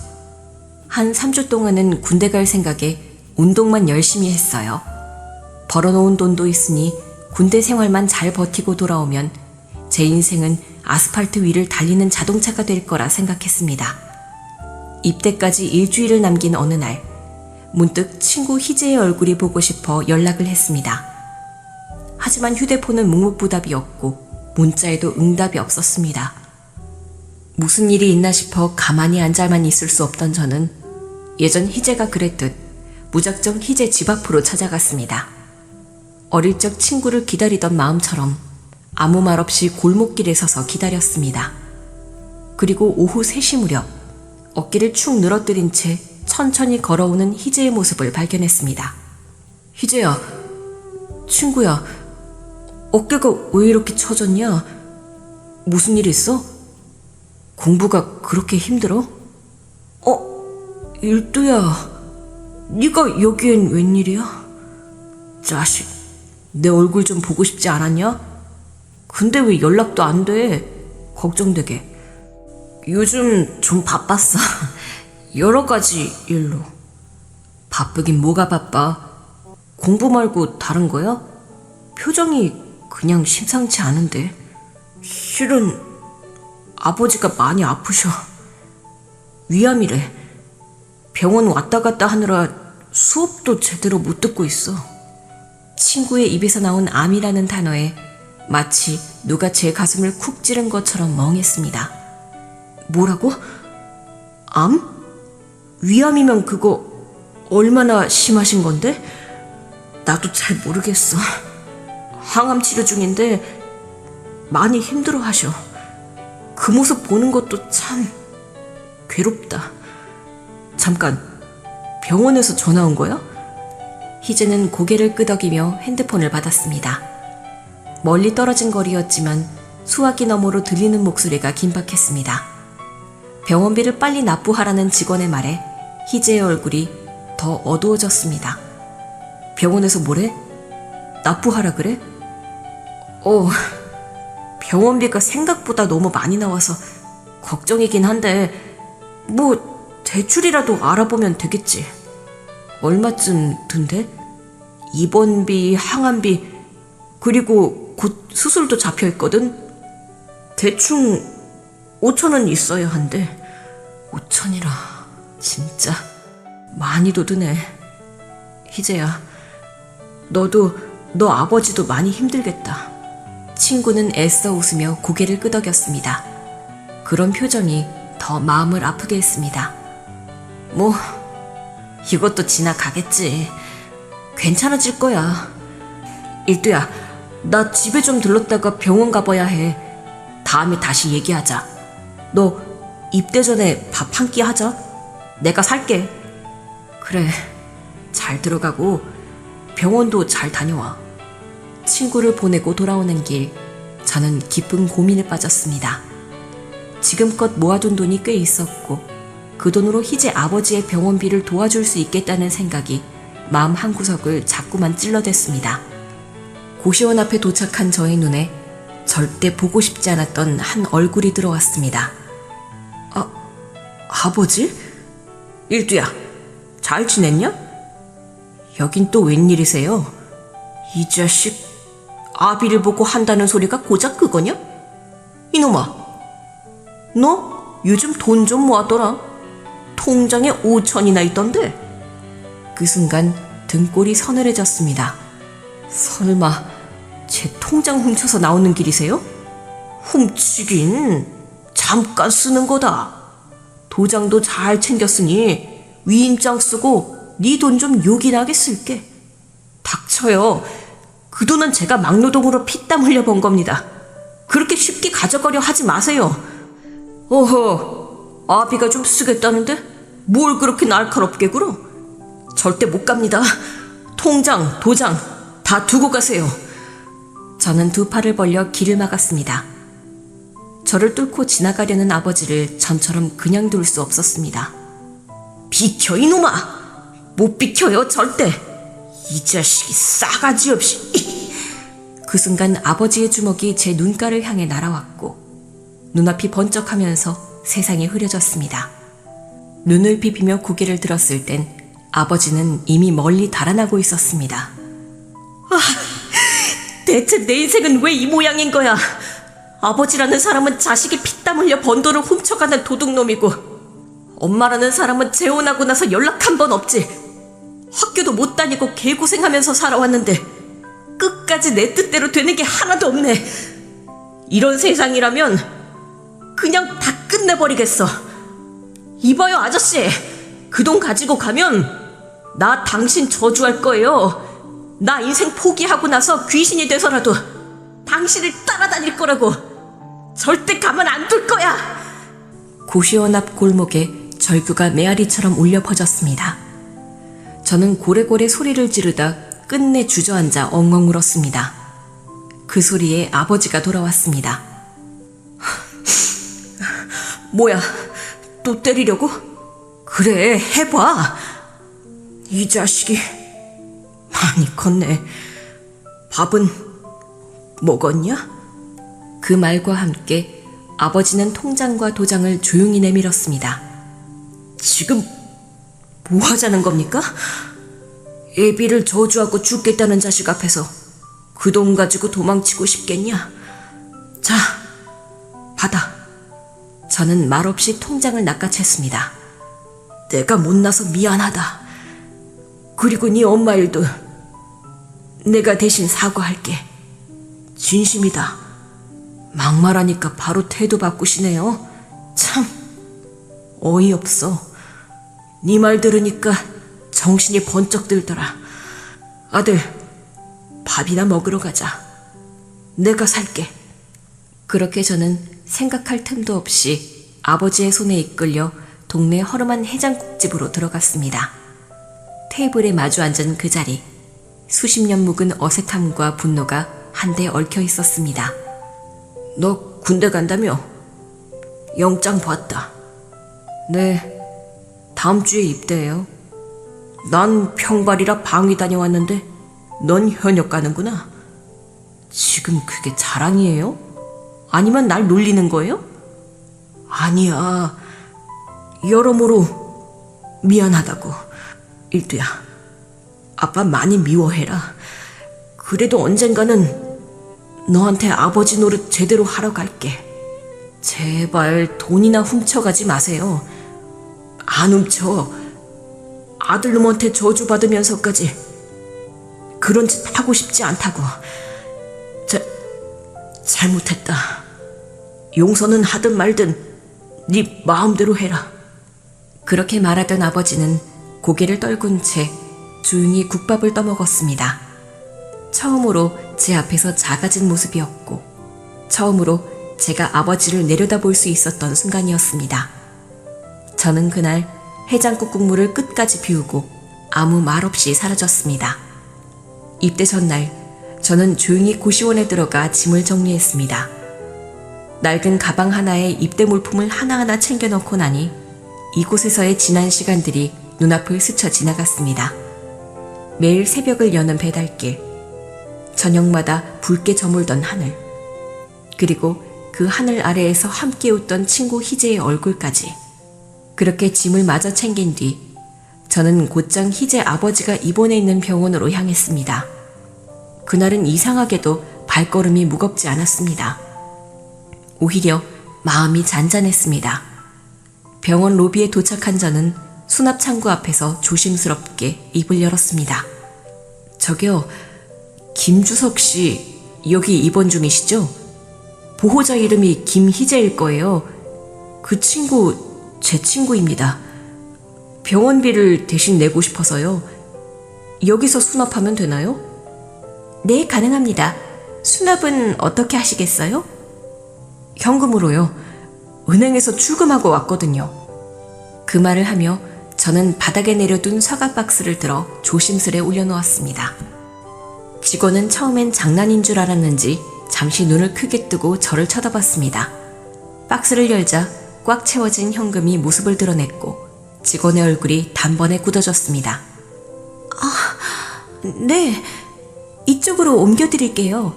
한 3주 동안은 군대 갈 생각에 운동만 열심히 했어요. 벌어놓은 돈도 있으니 군대 생활만 잘 버티고 돌아오면 제 인생은 아스팔트 위를 달리는 자동차가 될 거라 생각했습니다. 입대까지 일주일을 남긴 어느 날, 문득 친구 희재의 얼굴이 보고 싶어 연락을 했습니다. 하지만 휴대폰은 묵묵부답이었고 문자에도 응답이 없었습니다. 무슨 일이 있나 싶어 가만히 앉아만 있을 수 없던 저는 예전 희재가 그랬듯 무작정 희재 집 앞으로 찾아갔습니다. 어릴 적 친구를 기다리던 마음처럼 아무 말 없이 골목길에 서서 기다렸습니다. 그리고 오후 3시 무렵 어깨를 축 늘어뜨린 채 천천히 걸어오는 희재의 모습을 발견했습니다. 희재야, 친구야, 어깨가 왜 이렇게 처졌냐? 무슨 일 있어? 공부가 그렇게 힘들어? 일두야, 네가 여기엔 웬일이야? 자식, 내 얼굴 좀 보고 싶지 않았냐? 근데 왜 연락도 안 돼? 걱정되게. 요즘 좀 바빴어. 여러 가지 일로. 바쁘긴 뭐가 바빠? 공부 말고 다른 거야? 표정이 그냥 심상치 않은데. 실은 아버지가 많이 아프셔. 위암이래. 병원 왔다 갔다 하느라 수업도 제대로 못 듣고 있어. 친구의 입에서 나온 암이라는 단어에 마치 누가 제 가슴을 쿡 찌른 것처럼 멍했습니다. 뭐라고? 암? 위암이면 그거 얼마나 심하신 건데? 나도 잘 모르겠어. 항암 치료 중인데 많이 힘들어하셔. 그 모습 보는 것도 참 괴롭다. 잠깐, 병원에서 전화 온 거야? 희재는 고개를 끄덕이며 핸드폰을 받았습니다. 멀리 떨어진 거리였지만 수화기 너머로 들리는 목소리가 긴박했습니다. 병원비를 빨리 납부하라는 직원의 말에 희재의 얼굴이 더 어두워졌습니다. 병원에서 뭐래? 납부하라 그래? 병원비가 생각보다 너무 많이 나와서 걱정이긴 한데 뭐 대출이라도 알아보면 되겠지. 얼마쯤 든대? 입원비, 항암비, 그리고 곧 수술도 잡혀있거든? 대충 5,000원 있어야 한대. 5,000이라 진짜 많이도 드네. 희재야, 너도 너 아버지도 많이 힘들겠다. 친구는 애써 웃으며 고개를 끄덕였습니다. 그런 표정이 더 마음을 아프게 했습니다. 뭐 이것도 지나가겠지. 괜찮아질 거야. 일두야, 나 집에 좀 들렀다가 병원 가봐야 해. 다음에 다시 얘기하자. 너 입대 전에 밥 한 끼 하자. 내가 살게. 그래, 잘 들어가고 병원도 잘 다녀와. 친구를 보내고 돌아오는 길, 저는 깊은 고민에 빠졌습니다. 지금껏 모아둔 돈이 꽤 있었고 그 돈으로 희재 아버지의 병원비를 도와줄 수 있겠다는 생각이 마음 한구석을 자꾸만 찔러댔습니다. 고시원 앞에 도착한 저의 눈에 절대 보고 싶지 않았던 한 얼굴이 들어왔습니다. 아버지? 일두야, 잘 지냈냐? 여긴 또 웬일이세요? 이 자식, 아비를 보고 한다는 소리가 고작 그거냐? 이놈아, 너 요즘 돈 좀 모았더라. 통장에 5,000이나 있던데. 그 순간 등골이 서늘해졌습니다. 설마 제 통장 훔쳐서 나오는 길이세요? 훔치긴 잠깐 쓰는 거다. 도장도 잘 챙겼으니 위임장 쓰고 네 돈 좀 요긴하게 쓸게. 닥쳐요. 그 돈은 제가 막노동으로 피땀 흘려 번 겁니다. 그렇게 쉽게 가져가려 하지 마세요. 어허, 아비가 좀 쓰겠다는데 뭘 그렇게 날카롭게 굴어? 절대 못 갑니다. 통장, 도장 다 두고 가세요. 저는 두 팔을 벌려 길을 막았습니다. 저를 뚫고 지나가려는 아버지를 전처럼 그냥 둘 수 없었습니다. 비켜 이놈아! 못 비켜요 절대! 이 자식이 싸가지 없이. 그 순간 아버지의 주먹이 제 눈가를 향해 날아왔고 눈앞이 번쩍하면서 세상이 흐려졌습니다. 눈을 비비며 고개를 들었을 땐 아버지는 이미 멀리 달아나고 있었습니다. 대체 내 인생은 왜 이 모양인 거야? 아버지라는 사람은 자식이 피땀 흘려 번 돈을 훔쳐가는 도둑놈이고 엄마라는 사람은 재혼하고 나서 연락 한 번 없지. 학교도 못 다니고 개고생하면서 살아왔는데 끝까지 내 뜻대로 되는 게 하나도 없네. 이런 세상이라면 그냥 다 끝내버리겠어. 이봐요 아저씨, 그 돈 가지고 가면 나 당신 저주할 거예요. 나 인생 포기하고 나서 귀신이 돼서라도 당신을 따라다닐 거라고. 절대 가만 안 둘 거야. 고시원 앞 골목에 절규가 메아리처럼 울려 퍼졌습니다. 저는 고래고래 소리를 지르다 끝내 주저앉아 엉엉 울었습니다. 그 소리에 아버지가 돌아왔습니다. 뭐야, 또 때리려고? 그래, 해봐. 이 자식이 많이 컸네. 밥은 먹었냐? 그 말과 함께 아버지는 통장과 도장을 조용히 내밀었습니다. 지금 뭐 하자는 겁니까? 애비를 저주하고 죽겠다는 자식 앞에서 그 돈 가지고 도망치고 싶겠냐? 자, 받아. 저는 말없이 통장을 낚아챘습니다. 내가 못나서 미안하다. 그리고 네 엄마 일도 내가 대신 사과할게. 진심이다. 막말하니까 바로 태도 바꾸시네요. 참 어이없어. 네 말 들으니까 정신이 번쩍 들더라. 아들, 밥이나 먹으러 가자. 내가 살게. 그렇게 저는 생각할 틈도 없이 아버지의 손에 이끌려 동네 허름한 해장국집으로 들어갔습니다. 테이블에 마주 앉은 그 자리, 수십 년 묵은 어색함과 분노가 한데 얽혀 있었습니다. 너 군대 간다며? 영장 봤다. 네, 다음 주에 입대해요. 난 평발이라 방위 다녀왔는데 넌 현역 가는구나. 지금 그게 자랑이에요? 아니면 날 놀리는 거예요? 아니야. 여러모로 미안하다고. 일두야, 아빠 많이 미워해라. 그래도 언젠가는 너한테 아버지 노릇 제대로 하러 갈게. 제발 돈이나 훔쳐가지 마세요. 안 훔쳐. 아들놈한테 저주받으면서까지 그런 짓 하고 싶지 않다고. 잘못했다. 용서는 하든 말든 네 마음대로 해라. 그렇게 말하던 아버지는 고개를 떨군 채 조용히 국밥을 떠먹었습니다. 처음으로 제 앞에서 작아진 모습이었고 처음으로 제가 아버지를 내려다볼 수 있었던 순간이었습니다. 저는 그날 해장국 국물을 끝까지 비우고 아무 말 없이 사라졌습니다. 입대 전날 저는 조용히 고시원에 들어가 짐을 정리했습니다. 낡은 가방 하나에 입대 물품을 하나하나 챙겨 넣고 나니 이곳에서의 지난 시간들이 눈앞을 스쳐 지나갔습니다. 매일 새벽을 여는 배달길, 저녁마다 붉게 저물던 하늘, 그리고 그 하늘 아래에서 함께 웃던 친구 희재의 얼굴까지. 그렇게 짐을 마저 챙긴 뒤 저는 곧장 희재 아버지가 입원해 있는 병원으로 향했습니다. 그날은 이상하게도 발걸음이 무겁지 않았습니다. 오히려 마음이 잔잔했습니다. 병원 로비에 도착한 저는 수납 창구 앞에서 조심스럽게 입을 열었습니다. 저기요, 김주석 씨 여기 입원 중이시죠? 보호자 이름이 김희재일 거예요. 그 친구 제 친구입니다. 병원비를 대신 내고 싶어서요. 여기서 수납하면 되나요? 네, 가능합니다. 수납은 어떻게 하시겠어요? 현금으로요. 은행에서 출금하고 왔거든요. 그 말을 하며 저는 바닥에 내려둔 서갑 박스를 들어 조심스레 올려놓았습니다. 직원은 처음엔 장난인 줄 알았는지 잠시 눈을 크게 뜨고 저를 쳐다봤습니다. 박스를 열자 꽉 채워진 현금이 모습을 드러냈고 직원의 얼굴이 단번에 굳어졌습니다. 네, 이쪽으로 옮겨드릴게요.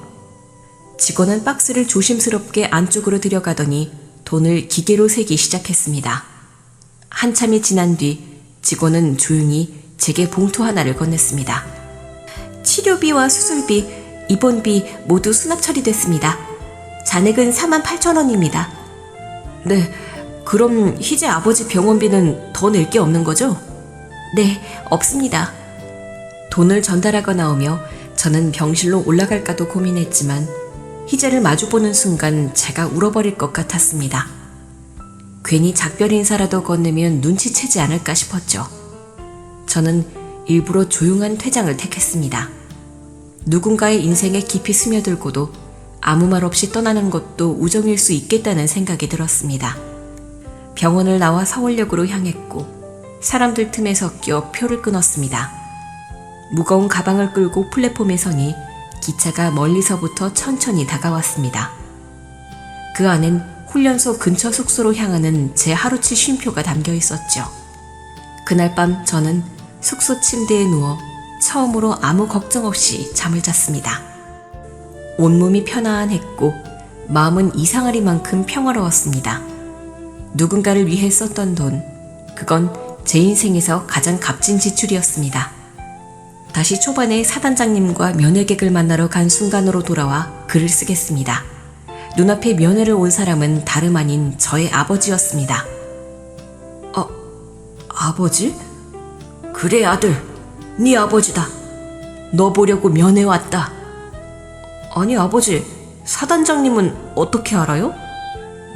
직원은 박스를 조심스럽게 안쪽으로 들여가더니 돈을 기계로 세기 시작했습니다. 한참이 지난 뒤 직원은 조용히 제게 봉투 하나를 건넸습니다. 치료비와 수술비, 입원비 모두 수납 처리됐습니다. 잔액은 48,000원입니다. 네, 그럼 희재 아버지 병원비는 더 낼 게 없는 거죠? 네, 없습니다. 돈을 전달하고 나오며 저는 병실로 올라갈까도 고민했지만 희재를 마주보는 순간 제가 울어버릴 것 같았습니다. 괜히 작별 인사라도 건네면 눈치채지 않을까 싶었죠. 저는 일부러 조용한 퇴장을 택했습니다. 누군가의 인생에 깊이 스며들고도 아무 말 없이 떠나는 것도 우정일 수 있겠다는 생각이 들었습니다. 병원을 나와 서울역으로 향했고 사람들 틈에 섞여 표를 끊었습니다. 무거운 가방을 끌고 플랫폼에 서니 기차가 멀리서부터 천천히 다가왔습니다. 그 안엔 훈련소 근처 숙소로 향하는 제 하루치 쉼표가 담겨 있었죠. 그날 밤 저는 숙소 침대에 누워 처음으로 아무 걱정 없이 잠을 잤습니다. 온몸이 편안했고 마음은 이상하리만큼 평화로웠습니다. 누군가를 위해 썼던 돈, 그건 제 인생에서 가장 값진 지출이었습니다. 다시 초반에 사단장님과 면회객을 만나러 간 순간으로 돌아와 글을 쓰겠습니다. 눈앞에 면회를 온 사람은 다름 아닌 저의 아버지였습니다. 아버지? 그래 아들, 네 아버지다. 너 보려고 면회 왔다. 아니 아버지, 사단장님은 어떻게 알아요?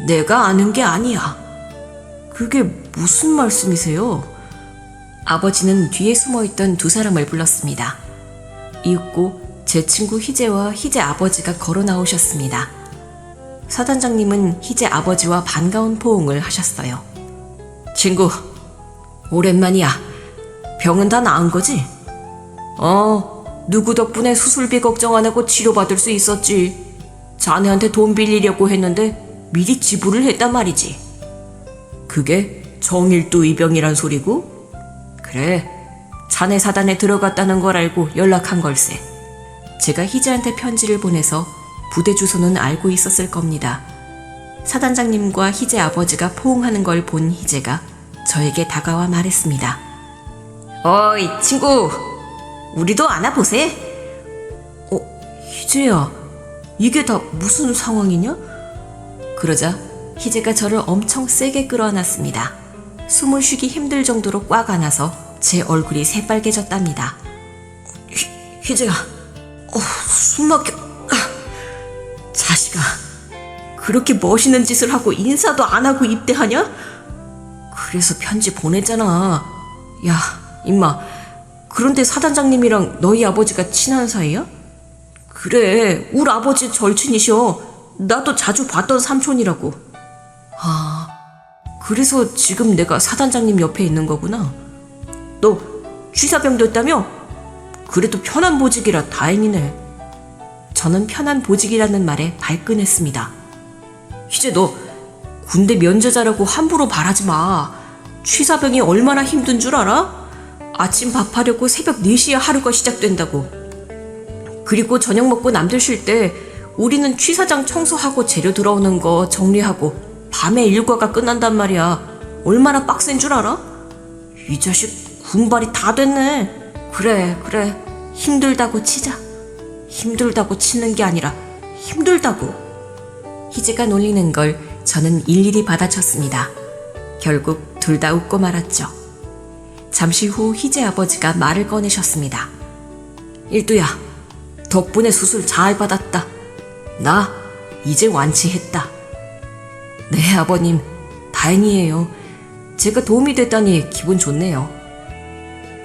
내가 아는 게 아니야. 그게 무슨 말씀이세요? 아버지는 뒤에 숨어있던 두 사람을 불렀습니다. 이윽고 제 친구 희재와 희재 아버지가 걸어 나오셨습니다. 사단장님은 희재 아버지와 반가운 포옹을 하셨어요. 친구, 오랜만이야. 병은 다 나은 거지? 누구 덕분에 수술비 걱정 안 하고 치료받을 수 있었지. 자네한테 돈 빌리려고 했는데 미리 지불을 했단 말이지. 그게 정일도 이병이란 소리고? 그래, 자네 사단에 들어갔다는 걸 알고 연락한 걸세. 제가 희재한테 편지를 보내서 부대 주소는 알고 있었을 겁니다. 사단장님과 희재 아버지가 포옹하는 걸 본 희재가 저에게 다가와 말했습니다. 어이 친구, 우리도 안아보세. 희재야, 이게 다 무슨 상황이냐? 그러자 희재가 저를 엄청 세게 끌어안았습니다. 숨을 쉬기 힘들 정도로 꽉 안아서 제 얼굴이 새빨개졌답니다. 희재야, 숨 막혀. 자식아, 그렇게 멋있는 짓을 하고 인사도 안 하고 입대하냐? 그래서 편지 보냈잖아. 야, 임마, 그런데 사단장님이랑 너희 아버지가 친한 사이야? 그래, 우리 아버지 절친이셔. 나도 자주 봤던 삼촌이라고. 아, 그래서 지금 내가 사단장님 옆에 있는 거구나. 너 취사병 됐다며? 그래도 편한 보직이라 다행이네. 저는 편한 보직이라는 말에 발끈했습니다. 희재, 너 군대 면제자라고 함부로 말하지 마. 취사병이 얼마나 힘든 줄 알아? 아침 밥하려고 새벽 4시에 하루가 시작된다고. 그리고 저녁 먹고 남들 쉴 때 우리는 취사장 청소하고 재료 들어오는 거 정리하고 밤에 일과가 끝난단 말이야. 얼마나 빡센 줄 알아? 이 자식 군발이 다 됐네. 그래, 힘들다고 치자. 힘들다고 치는 게 아니라 힘들다고. 희재가 놀리는 걸 저는 일일이 받아쳤습니다. 결국 둘 다 웃고 말았죠. 잠시 후 희재 아버지가 말을 꺼내셨습니다. 일두야, 덕분에 수술 잘 받았다. 나 이제 완치했다. 네, 아버님, 다행이에요. 제가 도움이 됐다니 기분 좋네요.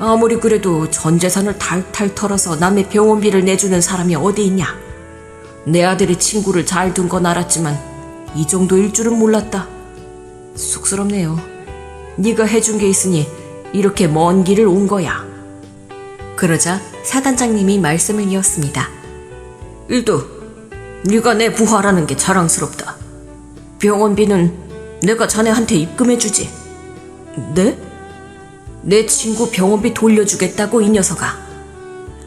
아무리 그래도 전 재산을 탈탈 털어서 남의 병원비를 내주는 사람이 어디 있냐. 내 아들이 친구를 잘 둔 건 알았지만 이 정도일 줄은 몰랐다. 쑥스럽네요. 네가 해준 게 있으니 이렇게 먼 길을 온 거야. 그러자 사단장님이 말씀을 이었습니다. 일두, 네가 내 부하라는 게 자랑스럽다. 병원비는 내가 자네한테 입금해주지. 네? 내 친구 병원비 돌려주겠다고, 이 녀석아.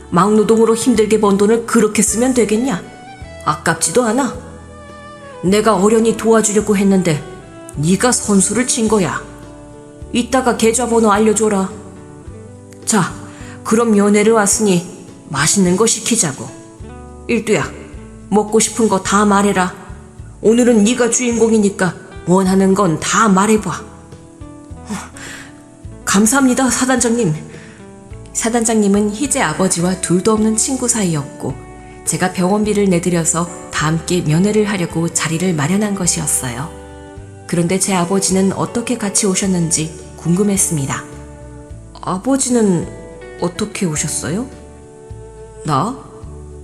막노동으로 힘들게 번 돈을 그렇게 쓰면 되겠냐? 아깝지도 않아. 내가 어련히 도와주려고 했는데 네가 선수를 친 거야. 이따가 계좌번호 알려줘라. 자, 그럼 연애를 왔으니 맛있는 거 시키자고. 일두야, 먹고 싶은 거 다 말해라. 오늘은 네가 주인공이니까 원하는 건 다 말해봐. 감사합니다, 사단장님. 사단장님은 희재 아버지와 둘도 없는 친구 사이였고 제가 병원비를 내드려서 다 함께 면회를 하려고 자리를 마련한 것이었어요. 그런데 제 아버지는 어떻게 같이 오셨는지 궁금했습니다. 아버지는 어떻게 오셨어요? 나?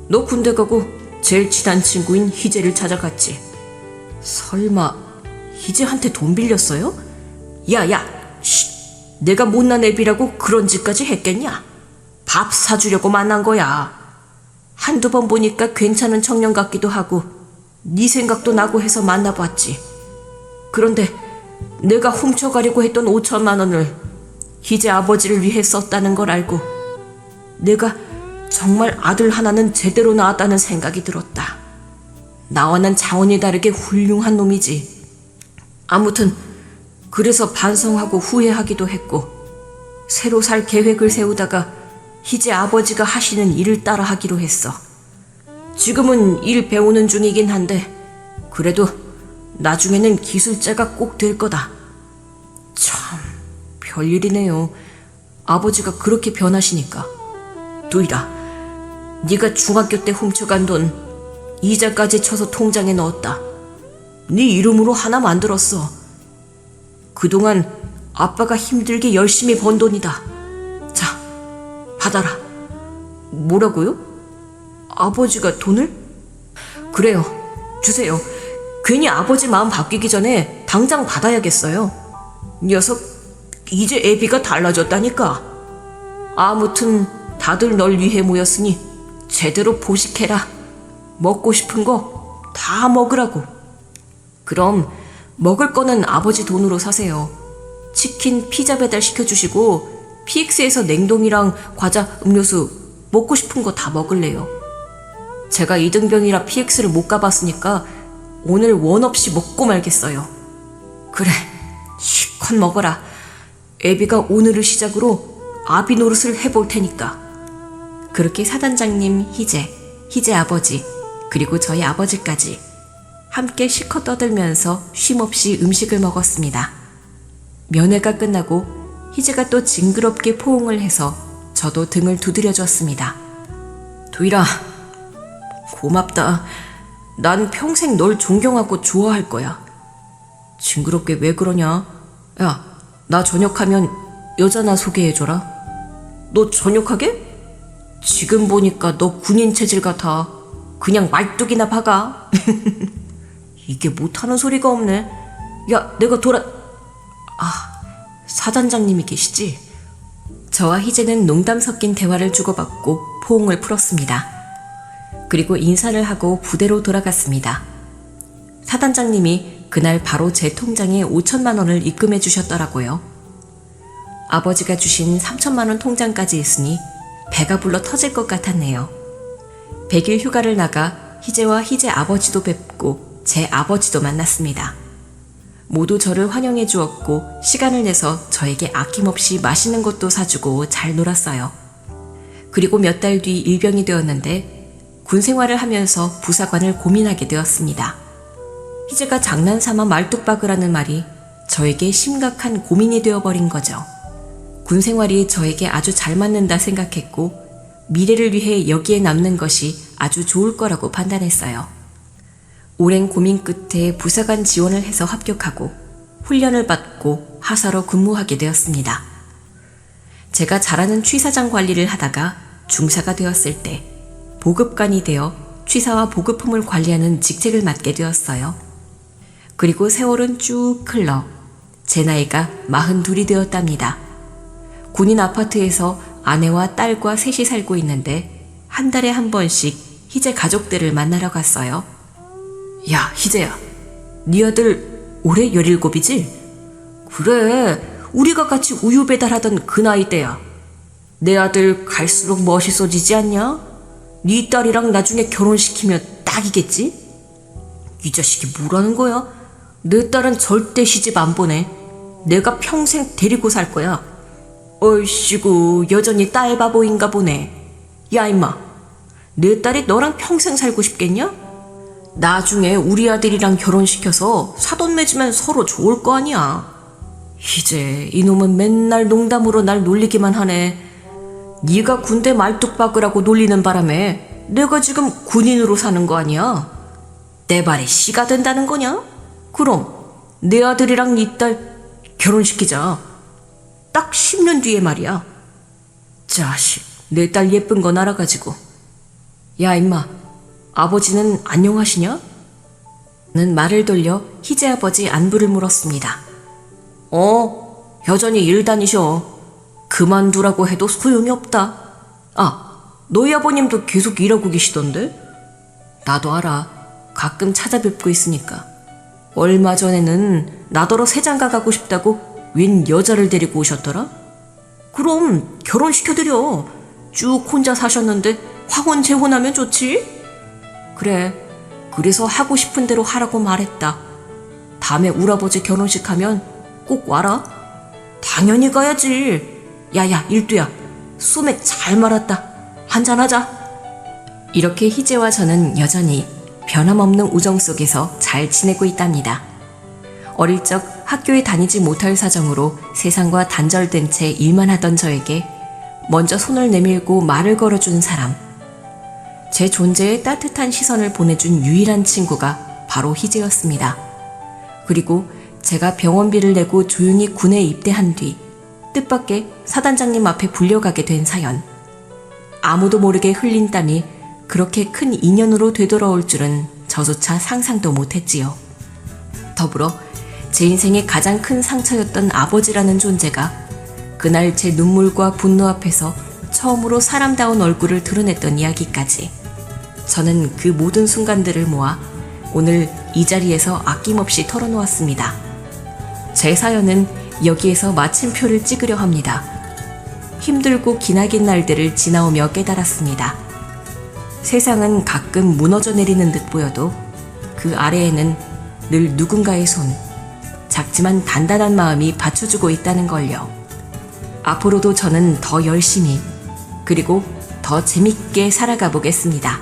너 군대 가고 제일 친한 친구인 희재를 찾아갔지. 설마 희재한테 돈 빌렸어요? 야야, 쉿! 내가 못난 애비라고 그런 짓까지 했겠냐? 밥 사주려고 만난 거야. 한두 번 보니까 괜찮은 청년 같기도 하고 네 생각도 나고 해서 만나봤지. 그런데 내가 훔쳐가려고 했던 5천만 원을 희재 아버지를 위해 썼다는 걸 알고 내가 정말 아들 하나는 제대로 낳았다는 생각이 들었다. 나와는 차원이 다르게 훌륭한 놈이지. 아무튼 그래서 반성하고 후회하기도 했고 새로 살 계획을 세우다가 희재 아버지가 하시는 일을 따라 하기로 했어. 지금은 일 배우는 중이긴 한데 그래도 나중에는 기술자가 꼭 될 거다. 참 별일이네요. 아버지가 그렇게 변하시니까. 두이라, 네가 중학교 때 훔쳐간 돈 이자까지 쳐서 통장에 넣었다. 네 이름으로 하나 만들었어. 그동안 아빠가 힘들게 열심히 번 돈이다. 자, 받아라. 뭐라고요? 아버지가 돈을? 그래요, 주세요. 괜히 아버지 마음 바뀌기 전에 당장 받아야겠어요. 녀석 이제 애비가 달라졌다니까. 아무튼 다들 널 위해 모였으니 제대로 보식해라. 먹고 싶은 거 다 먹으라고. 그럼 먹을 거는 아버지 돈으로 사세요. 치킨, 피자 배달 시켜주시고 PX에서 냉동이랑 과자, 음료수 먹고 싶은 거 다 먹을래요. 제가 2등병이라 PX를 못 가봤으니까 오늘 원 없이 먹고 말겠어요. 그래, 실컷 먹어라. 애비가 오늘을 시작으로 아비 노릇을 해볼 테니까. 그렇게 사단장님, 희재 아버지, 그리고 저희 아버지까지 함께 실컷 떠들면서 쉼없이 음식을 먹었습니다. 면회가 끝나고 희재가 또 징그럽게 포옹을 해서 저도 등을 두드려줬습니다. 도일아, 고맙다. 난 평생 널 존경하고 좋아할 거야. 징그럽게 왜 그러냐? 야, 나 전역하면 여자나 소개해줘라. 너 전역하게? 지금 보니까 너 군인 체질 같아. 그냥 말뚝이나 박아. 이게 못하는 소리가 없네. 야, 내가 사단장님이 계시지? 저와 희재는 농담 섞인 대화를 주고받고 포옹을 풀었습니다. 그리고 인사를 하고 부대로 돌아갔습니다. 사단장님이 그날 바로 제 통장에 5천만 원을 입금해 주셨더라고요. 아버지가 주신 3천만 원 통장까지 있으니 배가 불러 터질 것 같았네요. 100일 휴가를 나가 희재와 희재 아버지도 뵙고 제 아버지도 만났습니다. 모두 저를 환영해 주었고 시간을 내서 저에게 아낌없이 맛있는 것도 사주고 잘 놀았어요. 그리고 몇 달 뒤 일병이 되었는데 군 생활을 하면서 부사관을 고민하게 되었습니다. 희재가 장난삼아 말뚝박으라는 말이 저에게 심각한 고민이 되어버린 거죠. 군 생활이 저에게 아주 잘 맞는다 생각했고 미래를 위해 여기에 남는 것이 아주 좋을 거라고 판단했어요. 오랜 고민 끝에 부사관 지원을 해서 합격하고 훈련을 받고 하사로 근무하게 되었습니다. 제가 잘하는 취사장 관리를 하다가 중사가 되었을 때 보급관이 되어 취사와 보급품을 관리하는 직책을 맡게 되었어요. 그리고 세월은 쭉 흘러 제 나이가 42이 되었답니다. 군인 아파트에서 아내와 딸과 셋이 살고 있는데 한 달에 한 번씩 희재 가족들을 만나러 갔어요. 야, 희재야, 네 아들 올해 17이지? 그래, 우리가 같이 우유 배달하던 그 나이 때야. 내 아들 갈수록 멋있어지지 않냐? 네 딸이랑 나중에 결혼시키면 딱이겠지? 이 자식이 뭐라는 거야? 내 딸은 절대 시집 안 보내. 내가 평생 데리고 살 거야. 어이씨구, 여전히 딸 바보인가 보네. 야, 임마, 내 딸이 너랑 평생 살고 싶겠냐? 나중에 우리 아들이랑 결혼시켜서 사돈 맺으면 서로 좋을 거 아니야. 이제 이놈은 맨날 농담으로 날 놀리기만 하네. 네가 군대 말뚝 박으라고 놀리는 바람에 내가 지금 군인으로 사는 거 아니야. 내 발에 씨가 된다는 거냐? 그럼 내 아들이랑 네 딸 결혼시키자. 딱 10년 뒤에 말이야. 자식, 내 딸 예쁜 건 알아가지고. 야, 임마, 아버지는 안녕하시냐? 는 말을 돌려 희재 아버지 안부를 물었습니다. 여전히 일 다니셔. 그만두라고 해도 소용이 없다. 너희 아버님도 계속 일하고 계시던데? 나도 알아. 가끔 찾아뵙고 있으니까. 얼마 전에는 나더러 새장가 가고 싶다고 웬 여자를 데리고 오셨더라? 그럼 결혼시켜드려. 쭉 혼자 사셨는데 황혼 재혼하면 좋지? 그래, 그래서 하고 싶은 대로 하라고 말했다. 다음에 우리 아버지 결혼식 하면 꼭 와라. 당연히 가야지. 야야, 일두야, 소맥 잘 말았다. 한잔하자. 이렇게 희재와 저는 여전히 변함없는 우정 속에서 잘 지내고 있답니다. 어릴 적 학교에 다니지 못할 사정으로 세상과 단절된 채 일만 하던 저에게 먼저 손을 내밀고 말을 걸어준 사람, 제 존재에 따뜻한 시선을 보내준 유일한 친구가 바로 희재였습니다. 그리고 제가 병원비를 내고 조용히 군에 입대한 뒤 뜻밖의 사단장님 앞에 불려가게 된 사연. 아무도 모르게 흘린 땀이 그렇게 큰 인연으로 되돌아올 줄은 저조차 상상도 못했지요. 더불어 제 인생의 가장 큰 상처였던 아버지라는 존재가 그날 제 눈물과 분노 앞에서 처음으로 사람다운 얼굴을 드러냈던 이야기까지, 저는 그 모든 순간들을 모아 오늘 이 자리에서 아낌없이 털어놓았습니다. 제 사연은 여기에서 마침표를 찍으려 합니다. 힘들고 기나긴 날들을 지나오며 깨달았습니다. 세상은 가끔 무너져 내리는 듯 보여도 그 아래에는 늘 누군가의 손, 작지만 단단한 마음이 받쳐주고 있다는 걸요. 앞으로도 저는 더 열심히, 그리고 더 재밌게 살아가 보겠습니다.